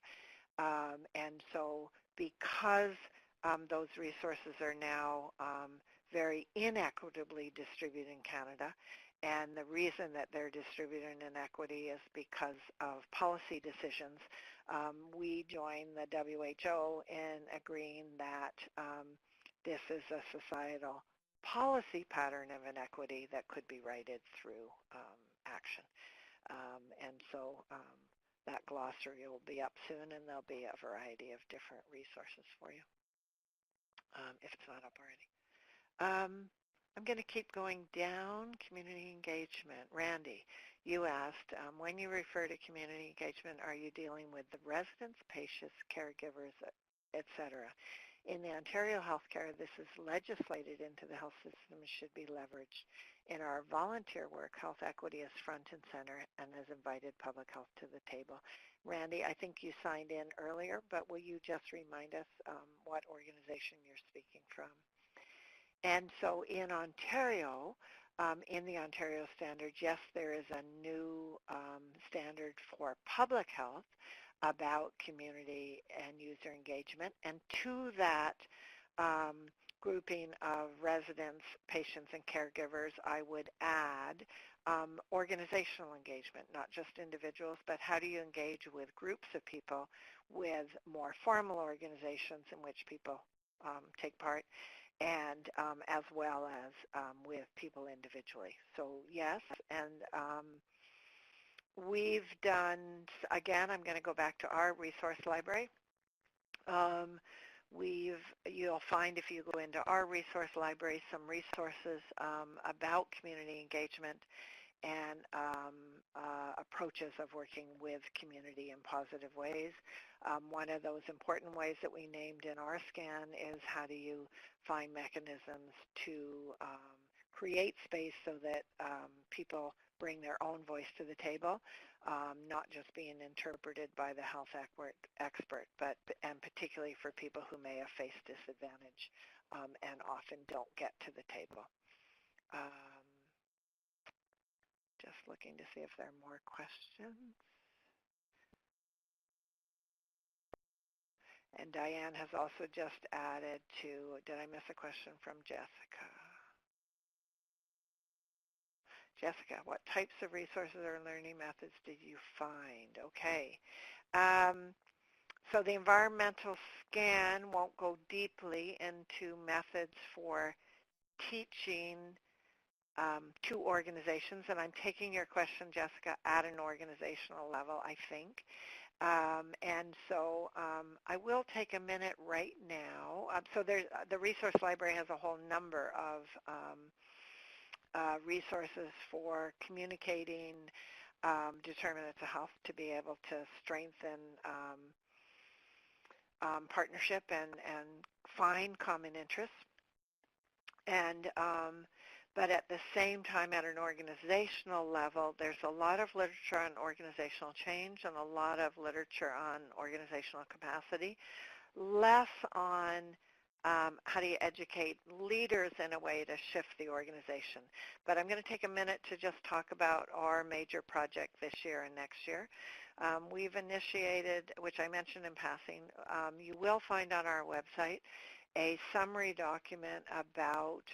And so because those resources are now very inequitably distributed in Canada, and the reason that they're distributed in inequity is because of policy decisions. We joined the WHO in agreeing that this is a societal policy pattern of inequity that could be righted through action. And so that glossary will be up soon, and there'll be a variety of different resources for you, if it's not up already. I'm going to keep going down. Community engagement. Randy, you asked, when you refer to community engagement, are you dealing with the residents, patients, caregivers, etc.? In the Ontario healthcare, this is legislated into the health system and should be leveraged. In our volunteer work, health equity is front and center and has invited public health to the table. Randy, I think you signed in earlier, but will you just remind us what organization you're speaking from? And so in Ontario, in the Ontario standard, yes, there is a new standard for public health about community and user engagement. And to that grouping of residents, patients, and caregivers, I would add organizational engagement, not just individuals, but how do you engage with groups of people, with more formal organizations in which people take part, and as well as with people individually. So yes, and we've done, again, I'm going to go back to our resource library. You'll find if you go into our resource library some resources about community engagement and approaches of working with community in positive ways. One of those important ways that we named in our scan is how do you find mechanisms to create space so that people bring their own voice to the table, not just being interpreted by the health expert, and particularly for people who may have faced disadvantage and often don't get to the table. Just looking to see if there are more questions. And Diane has also just added to, did I miss a question from Jessica? Jessica, what types of resources or learning methods did you find? Okay. So the environmental scan won't go deeply into methods for teaching to organizations, and I'm taking your question, Jessica, at an organizational level, I think. And so I will take a minute right now. So the resource library has a whole number of resources for communicating determinants of health to be able to strengthen partnership and find common interests. And but at the same time, at an organizational level, there's a lot of literature on organizational change and a lot of literature on organizational capacity, less on how do you educate leaders in a way to shift the organization. But I'm going to take a minute to just talk about our major project this year and next year. We've initiated, which I mentioned in passing, you will find on our website a summary document about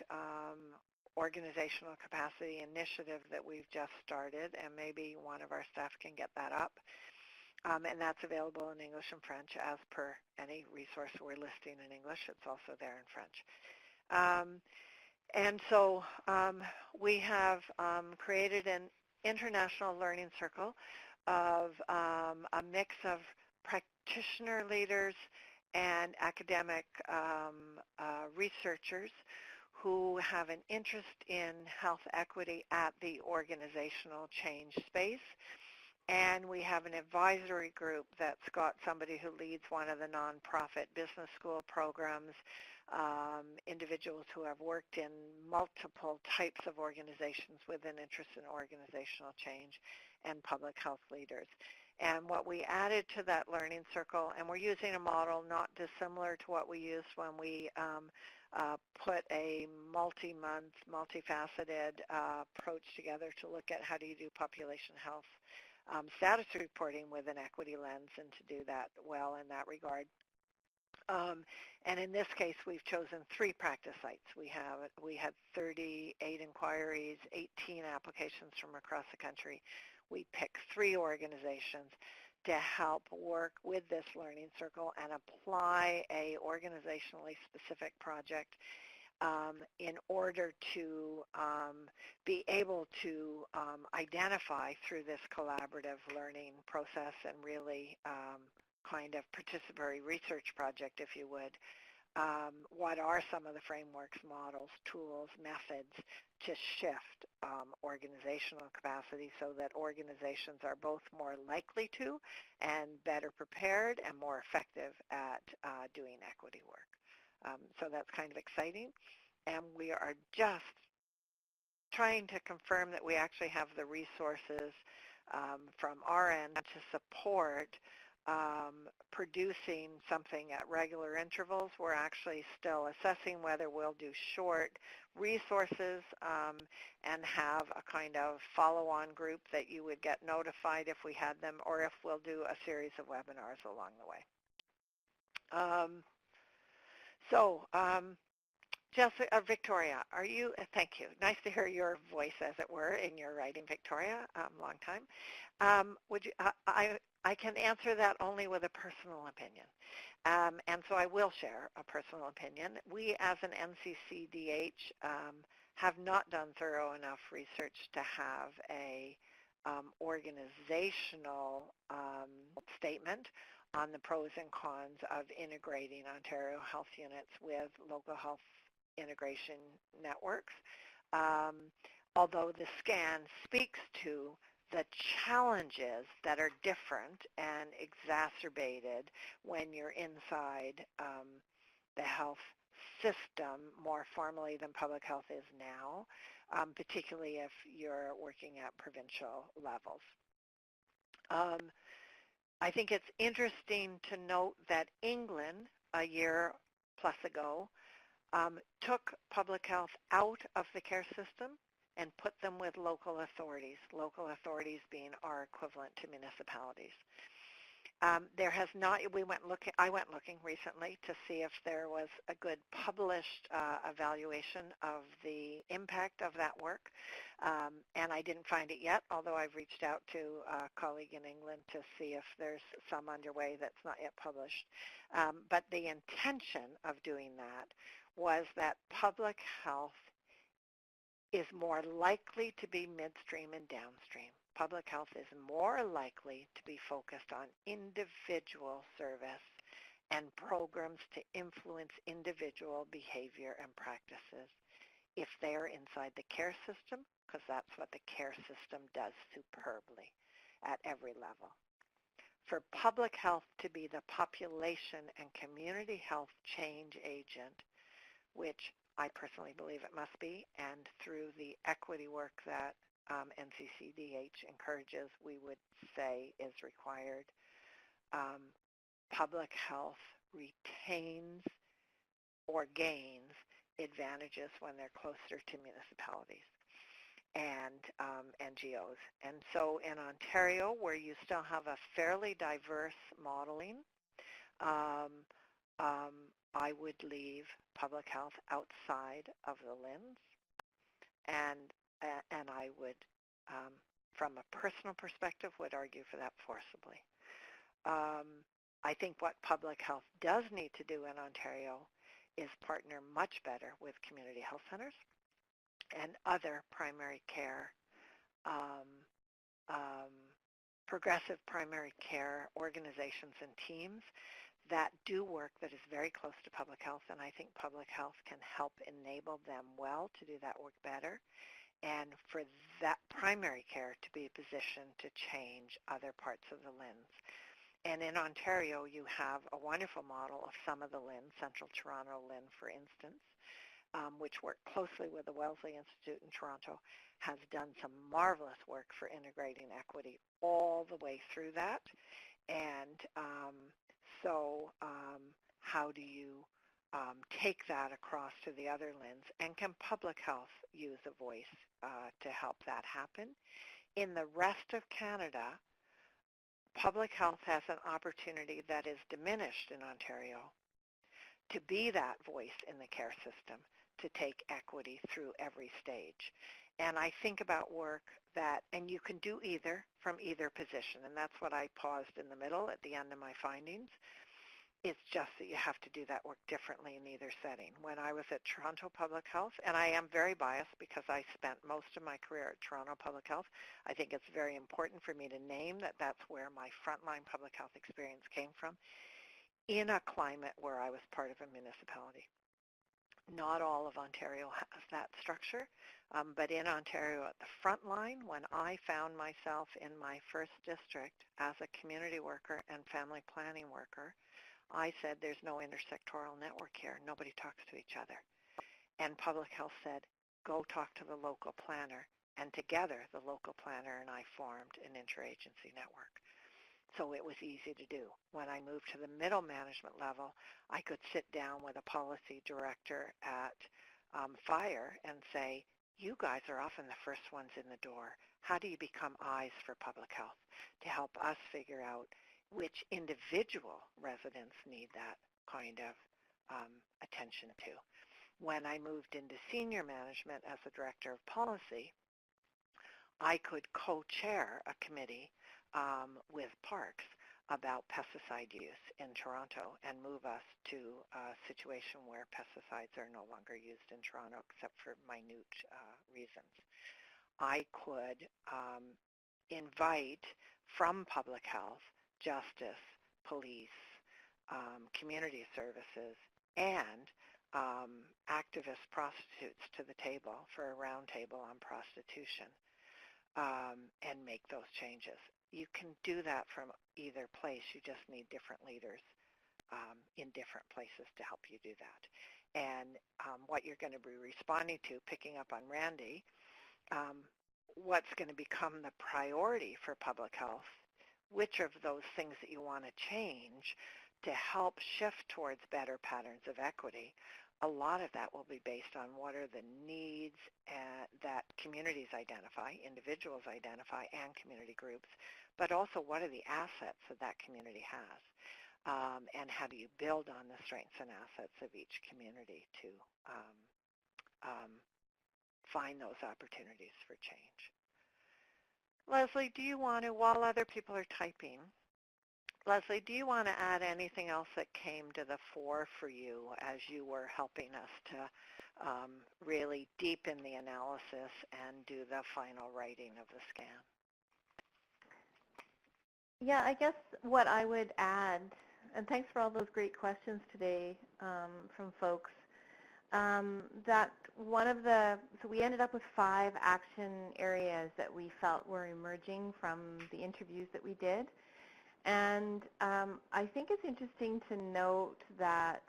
organizational capacity initiative that we've just started, and maybe one of our staff can get that up. And that's available in English and French as per any resource we're listing in English. It's also there in French. And so we have created an international learning circle of a mix of practitioner leaders and academic researchers who have an interest in health equity at the organizational change space. And we have an advisory group that's got somebody who leads one of the nonprofit business school programs, individuals who have worked in multiple types of organizations with an interest in organizational change, and public health leaders. And what we added to that learning circle, and we're using a model not dissimilar to what we used when we put a multi-month, multifaceted approach together to look at how do you do population health status reporting with an equity lens, and to do that well in that regard. And in this case, we've chosen 3 practice sites. We had 38 inquiries, 18 applications from across the country. We picked 3 organizations to help work with this learning circle and apply a organizationally specific project in order to be able to identify through this collaborative learning process and really kind of participatory research project, if you would, what are some of the frameworks, models, tools, methods to shift organizational capacity so that organizations are both more likely to and better prepared and more effective at doing equity work. So that's kind of exciting. And we are just trying to confirm that we actually have the resources from our end to support producing something at regular intervals. We're actually still assessing whether we'll do short resources and have a kind of follow-on group that you would get notified if we had them, or if we'll do a series of webinars along the way. Victoria, are you, thank you. Nice to hear your voice, as it were, in your writing, Victoria, long time. Would you, I can answer that only with a personal opinion. And so I will share a personal opinion. We, as an NCCDH, have not done thorough enough research to have a organizational statement on the pros and cons of integrating Ontario health units with local health integration networks, although the scan speaks to the challenges that are different and exacerbated when you're inside the health system more formally than public health is now, particularly if you're working at provincial levels. I think it's interesting to note that England, a year plus ago, took public health out of the care system and put them with local authorities being our equivalent to municipalities. There has not, I went looking recently to see if there was a good published evaluation of the impact of that work, and I didn't find it yet, although I've reached out to a colleague in England to see if there's some underway that's not yet published. But the intention of doing that was that public health is more likely to be midstream and downstream. Public health is more likely to be focused on individual service and programs to influence individual behavior and practices if they're inside the care system, because that's what the care system does superbly at every level. For public health to be the population and community health change agent, which I personally believe it must be, and through the equity work that NCCDH encourages, we would say is required, public health retains or gains advantages when they're closer to municipalities and NGOs. And so in Ontario, where you still have a fairly diverse modeling, I would leave public health outside of the LHINs, and I would, from a personal perspective, would argue for that forcibly. I think what public health does need to do in Ontario is partner much better with community health centers and other primary care, progressive primary care organizations and teams that do work that is very close to public health, and I think public health can help enable them well to do that work better, and for that primary care to be positioned to change other parts of the LHINs. And in Ontario, you have a wonderful model of some of the LHINs, Central Toronto LHIN, for instance, which work closely with the Wellesley Institute in Toronto, has done some marvelous work for integrating equity all the way through that. And so how do you take that across to the other LHINs, and can public health use a voice to help that happen? In the rest of Canada, public health has an opportunity that is diminished in Ontario to be that voice in the care system, to take equity through every stage. And I think about work that, and you can do either from either position, and that's what I paused in the middle at the end of my findings. It's just that you have to do that work differently in either setting. When I was at Toronto Public Health, and I am very biased because I spent most of my career at Toronto Public Health, I think it's very important for me to name that that's where my frontline public health experience came from, in a climate where I was part of a municipality. Not all of Ontario has that structure, but in Ontario at the front line, when I found myself in my first district as a community worker and family planning worker, I said, there's no intersectoral network here. Nobody talks to each other. And public health said, go talk to the local planner. And together, the local planner and I formed an interagency network. So it was easy to do. When I moved to the middle management level, I could sit down with a policy director at Fire and say, you guys are often the first ones in the door. How do you become eyes for public health to help us figure out which individual residents need that kind of attention to? When I moved into senior management as the director of policy, I could co-chair a committee with Parks about pesticide use in Toronto and move us to a situation where pesticides are no longer used in Toronto except for minute reasons. I could invite from public health, justice, police, community services, and activist prostitutes to the table for a roundtable on prostitution. And make those changes. You can do that from either place. You just need different leaders in different places to help you do that. And what you're going to be responding to, picking up on Randy, what's going to become the priority for public health, which of those things that you want to change to help shift towards better patterns of equity. A lot of that will be based on what are the needs that communities identify, individuals identify, and community groups, but also what are the assets that that community has, and how do you build on the strengths and assets of each community to find those opportunities for change. Leslie, do you want to, while other people are typing, Leslie, do you want to add anything else that came to the fore for you as you were helping us to really deepen the analysis and do the final writing of the scan? Yeah, I guess what I would add, and thanks for all those great questions today from folks, that one of the, so we ended up with 5 action areas that we felt were emerging from the interviews that we did. And I think it's interesting to note that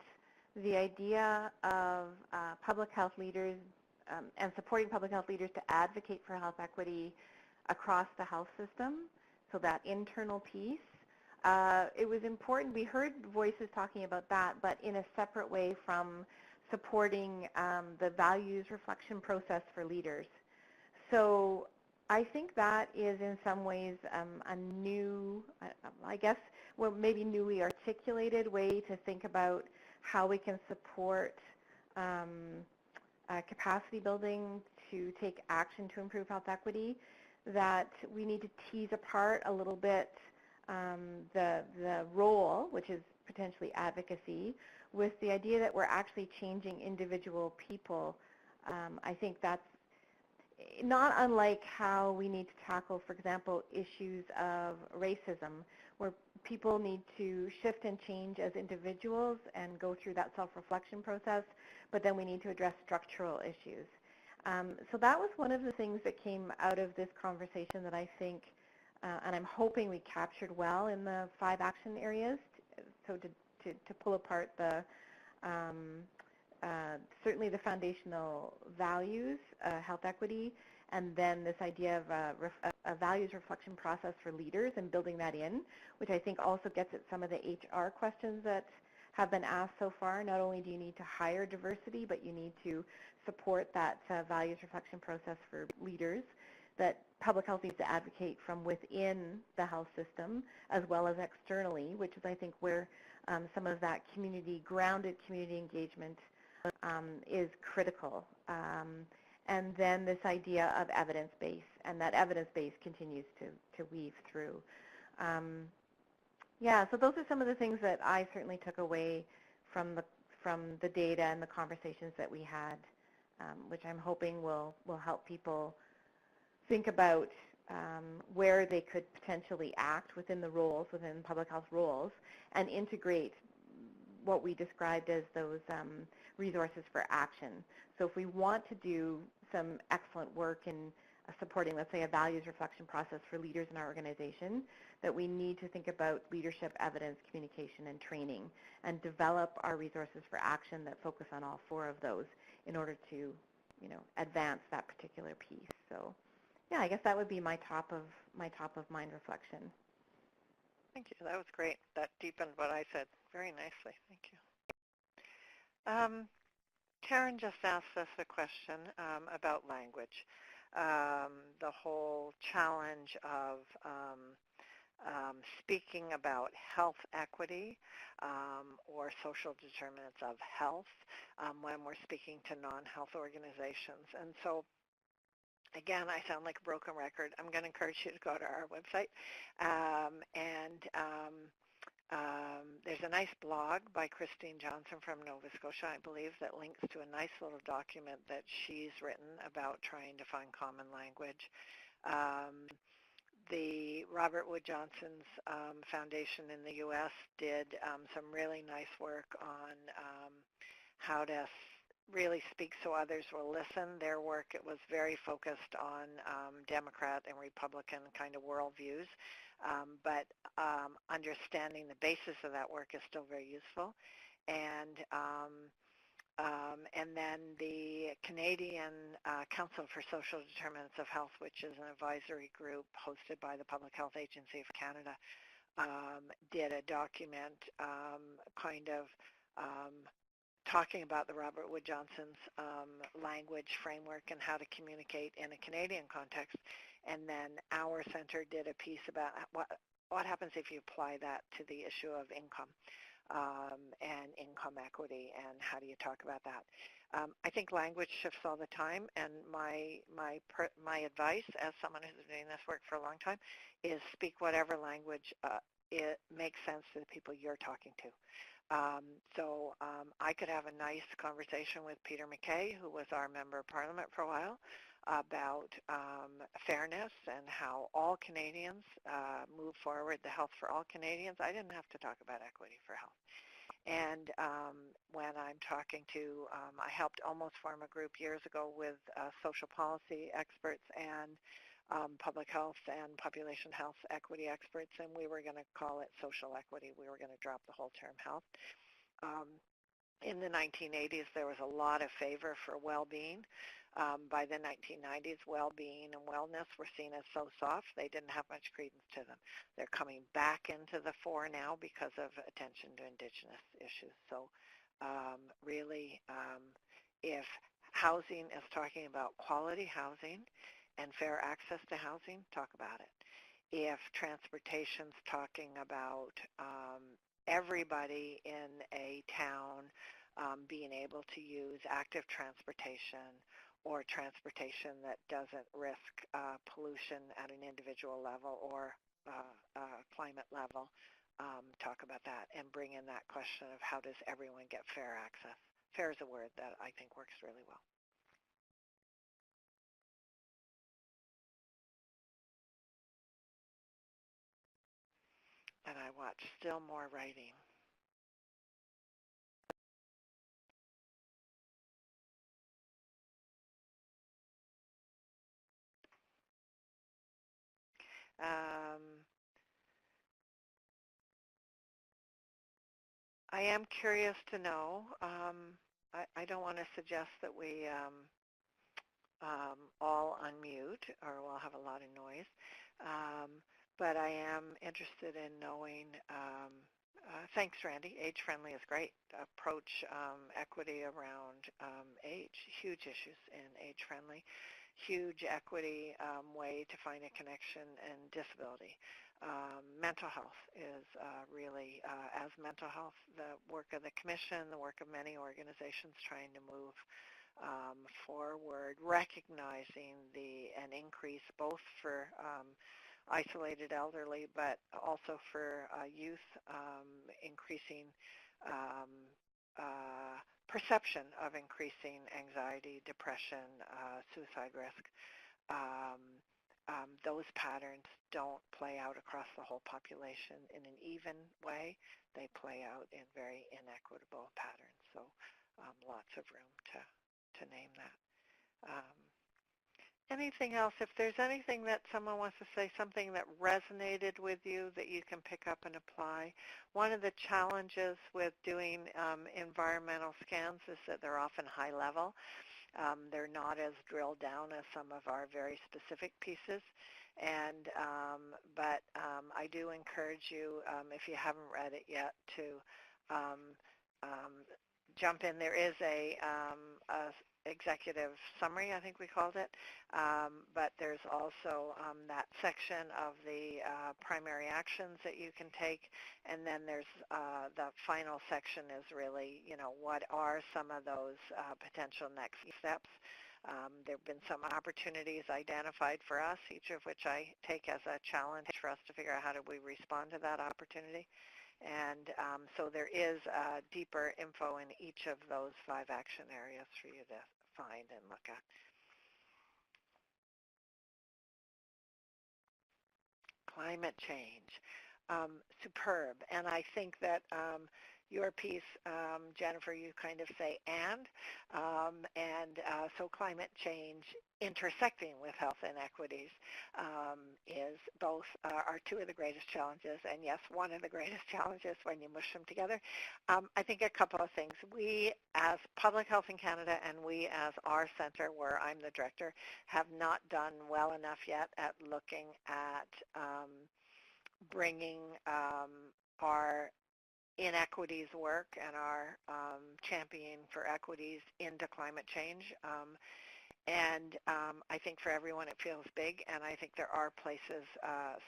the idea of public health leaders and supporting public health leaders to advocate for health equity across the health system, so that internal piece, it was important. We heard voices talking about that, but in a separate way from supporting the values reflection process for leaders. So I think that is in some ways a new, I guess, well, maybe newly articulated way to think about how we can support capacity building to take action to improve health equity, that we need to tease apart a little bit the role, which is potentially advocacy, with the idea that we're actually changing individual people. I think that's not unlike how we need to tackle, for example, issues of racism, where people need to shift and change as individuals and go through that self-reflection process, but then we need to address structural issues. So that was one of the things that came out of this conversation that I think, and I'm hoping we captured well in the 5 action areas, so to pull apart the certainly the foundational values, health equity, and then this idea of a values reflection process for leaders and building that in, which I think also gets at some of the HR questions that have been asked so far. Not only do you need to hire diversity, but you need to support that values reflection process for leaders, that public health needs to advocate from within the health system as well as externally, which is, I think, where some of that grounded community engagement is critical. And then this idea of evidence base, and that evidence base continues to weave through. Yeah, so those are some of the things that I certainly took away from the data and the conversations that we had, which I'm hoping will help people think about where they could potentially act within the roles, within public health roles, and integrate what we described as those resources for action. So if we want to do some excellent work in supporting, let's say, a values reflection process for leaders in our organization, that we need to think about leadership, evidence, communication, and training, and develop our resources for action that focus on all four of those in order to, advance that particular piece. So, yeah, I guess that would be my top of mind reflection. Thank you. That was great. That deepened what I said very nicely. Thank you. Karen just asked us a question about language. The whole challenge of speaking about health equity or social determinants of health when we're speaking to non-health organizations. And so, again, I sound like a broken record. I'm going to encourage you to go to our website. There's a nice blog by Christine Johnson from Nova Scotia, I believe, that links to a nice little document that she's written about trying to find common language. The Robert Wood Johnson's Foundation in the U.S. did some really nice work on how to really speak so others will listen. Their work, it was very focused on Democrat and Republican kind of worldviews, but understanding the basis of that work is still very useful. And then the Canadian Council for Social Determinants of Health, which is an advisory group hosted by the Public Health Agency of Canada, did a document talking about the Robert Wood Johnson's language framework and how to communicate in a Canadian context. And then our center did a piece about what happens if you apply that to the issue of income and income equity, and how do you talk about that. I think language shifts all the time, and my advice as someone who's been doing this work for a long time is speak whatever language it makes sense to the people you're talking to. So I could have a nice conversation with Peter MacKay, who was our member of parliament for a while, about fairness and how all Canadians move forward, the health for all Canadians. I didn't have to talk about equity for health. And when I'm talking to, I helped almost form a group years ago with social policy experts and public health and population health equity experts, and we were going to call it social equity. We were going to drop the whole term health. In the 1980s, there was a lot of favor for well-being. By the 1990s, well-being and wellness were seen as so soft, they didn't have much credence to them. They're coming back into the fore now because of attention to Indigenous issues. So really, if housing is talking about quality housing and fair access to housing, talk about it. If transportation's talking about everybody in a town being able to use active transportation or transportation that doesn't risk pollution at an individual level or climate level, talk about that and bring in that question of how does everyone get fair access. Fair is a word that I think works really well. And I watch still more writing. I am curious to know, I don't want to suggest that we all unmute or we'll have a lot of noise, but I am interested in knowing, thanks Randy, age-friendly is great. Approach equity around age, huge issues in age-friendly. Huge equity way to find a connection and disability. Mental health is really, as mental health, the work of the Commission, the work of many organizations trying to move forward, recognizing an increase both for isolated elderly, but also for youth, increasing perception of increasing anxiety, depression, suicide risk. Those patterns don't play out across the whole population in an even way. They play out in very inequitable patterns. So lots of room to name that. Anything else? If there's anything that someone wants to say, something that resonated with you that you can pick up and apply. One of the challenges with doing environmental scans is that they're often high level. They're not as drilled down as some of our very specific pieces. And but I do encourage you, if you haven't read it yet, to um, jump in. There is a executive summary, I think we called it, but there's also that section of the primary actions that you can take, and then there's the final section is really, what are some of those potential next steps. There have been some opportunities identified for us, each of which I take as a challenge for us to figure out how do we respond to that opportunity. And so there is deeper info in each of those 5 action areas for you to find and look at. Climate change. Superb. And I think that your piece, Jennifer, you kind of say so climate change intersecting with health inequities is both are 2 of the greatest challenges, and yes, one of the greatest challenges when you mush them together. I think a couple of things. We as Public Health in Canada and we as our center, where I'm the director, have not done well enough yet at looking at bringing our inequities work and our championing for equities into climate change. I think for everyone it feels big, and I think there are places,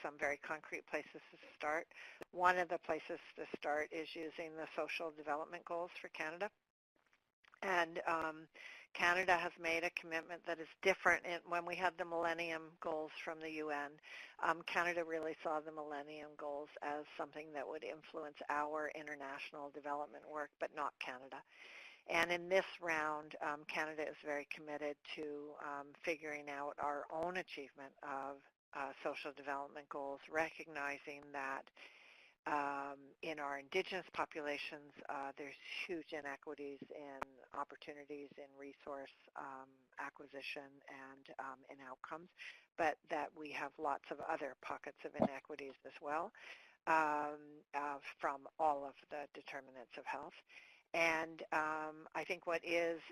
some very concrete places to start. One of the places to start is using the Social Development Goals for Canada. And Canada has made a commitment that is different. When we had the Millennium Goals from the UN, Canada really saw the Millennium Goals as something that would influence our international development work, but not Canada. And in this round, Canada is very committed to figuring out our own achievement of social development goals, recognizing that in our Indigenous populations, there's huge inequities in opportunities in resource acquisition and in outcomes, but that we have lots of other pockets of inequities as well from all of the determinants of health. And I think what is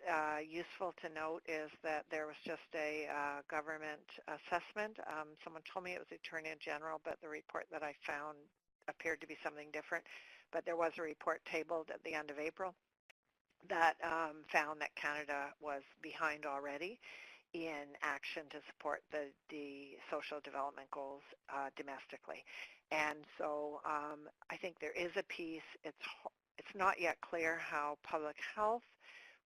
useful to note is that there was just a government assessment. Someone told me it was the Attorney General, but the report that I found appeared to be something different. But there was a report tabled at the end of April that found that Canada was behind already in action to support the social development goals domestically. And so I think there is a piece. It's not yet clear how public health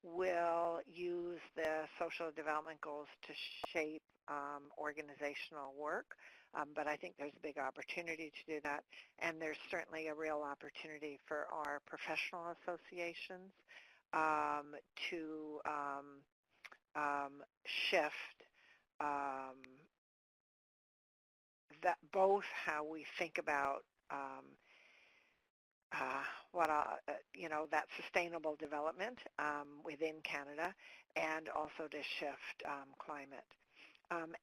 will use the social development goals to shape organizational work, but I think there's a big opportunity to do that, and there's certainly a real opportunity for our professional associations to shift that both how we think about that sustainable development within Canada, and also to shift climate.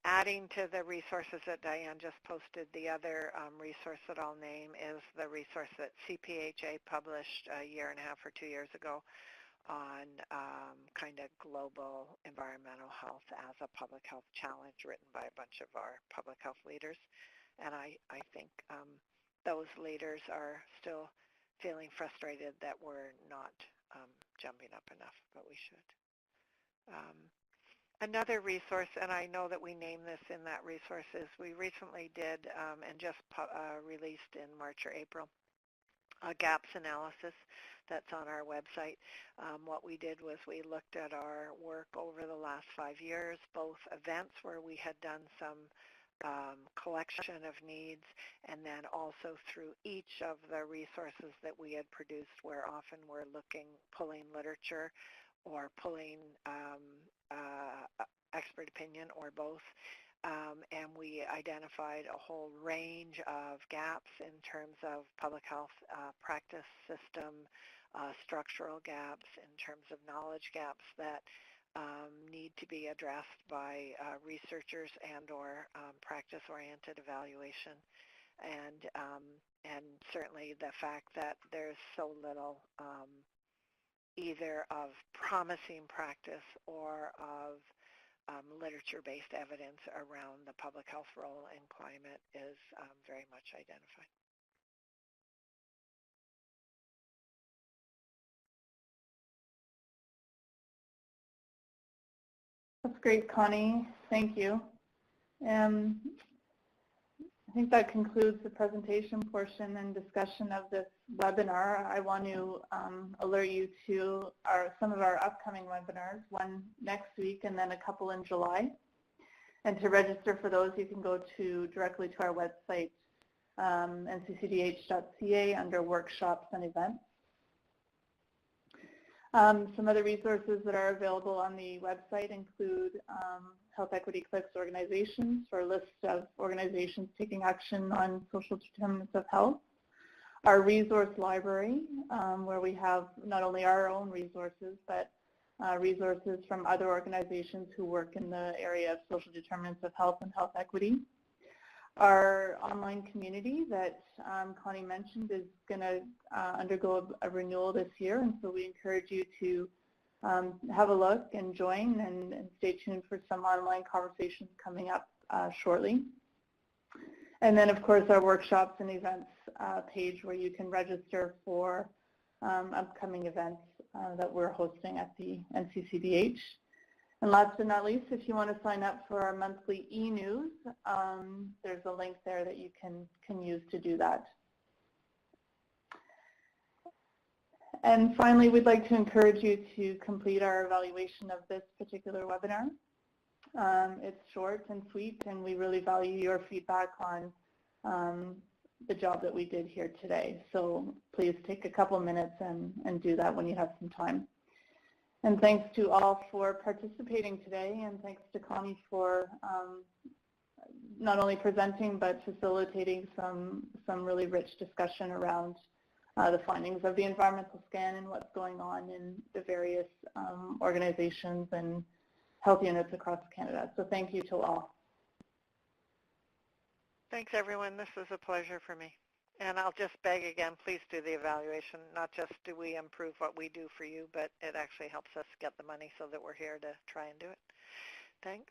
Adding to the resources that Diane just posted, the other resource that I'll name is the resource that CPHA published a year and a half or 2 years ago on kind of global environmental health as a public health challenge, written by a bunch of our public health leaders. And I think those leaders are still feeling frustrated that we're not jumping up enough, but we should. Another resource, and I know that we named this in that resource, is we recently did and just released in March or April a gaps analysis that's on our website. What we did was we looked at our work over the last 5 years, both events where we had done some collection of needs, and then also through each of the resources that we had produced, where often we're pulling literature or pulling expert opinion or both. And we identified a whole range of gaps in terms of public health practice system, structural gaps, in terms of knowledge gaps that need to be addressed by researchers and or practice-oriented evaluation. And certainly the fact that there's so little either of promising practice or of literature-based evidence around the public health role in climate is very much identified. That's great, Connie. Thank you. I think that concludes the presentation portion and discussion of this webinar. I want to alert you to some of our upcoming webinars, one next week and then a couple in July. And to register for those, you can go directly to our website, nccdh.ca, under workshops and events. Some other resources that are available on the website include Health Equity Clicks organizations, for a list of organizations taking action on social determinants of health. Our resource library, where we have not only our own resources, but resources from other organizations who work in the area of social determinants of health and health equity. Our online community that Connie mentioned is going to undergo a renewal this year, and so we encourage you to have a look and join and stay tuned for some online conversations coming up shortly. And then, of course, our workshops and events page, where you can register for upcoming events that we're hosting at the NCCDH. And last but not least, if you want to sign up for our monthly e-news, there's a link there that you can use to do that. And finally, we'd like to encourage you to complete our evaluation of this particular webinar. It's short and sweet, and we really value your feedback on the job that we did here today. So please take a couple minutes and do that when you have some time. And thanks to all for participating today, and thanks to Connie for not only presenting but facilitating some really rich discussion around the findings of the environmental scan and what's going on in the various organizations and health units across Canada. So thank you to all. Thanks, everyone. This was a pleasure for me. And I'll just beg again, please do the evaluation. Not just do we improve what we do for you, but it actually helps us get the money so that we're here to try and do it. Thanks.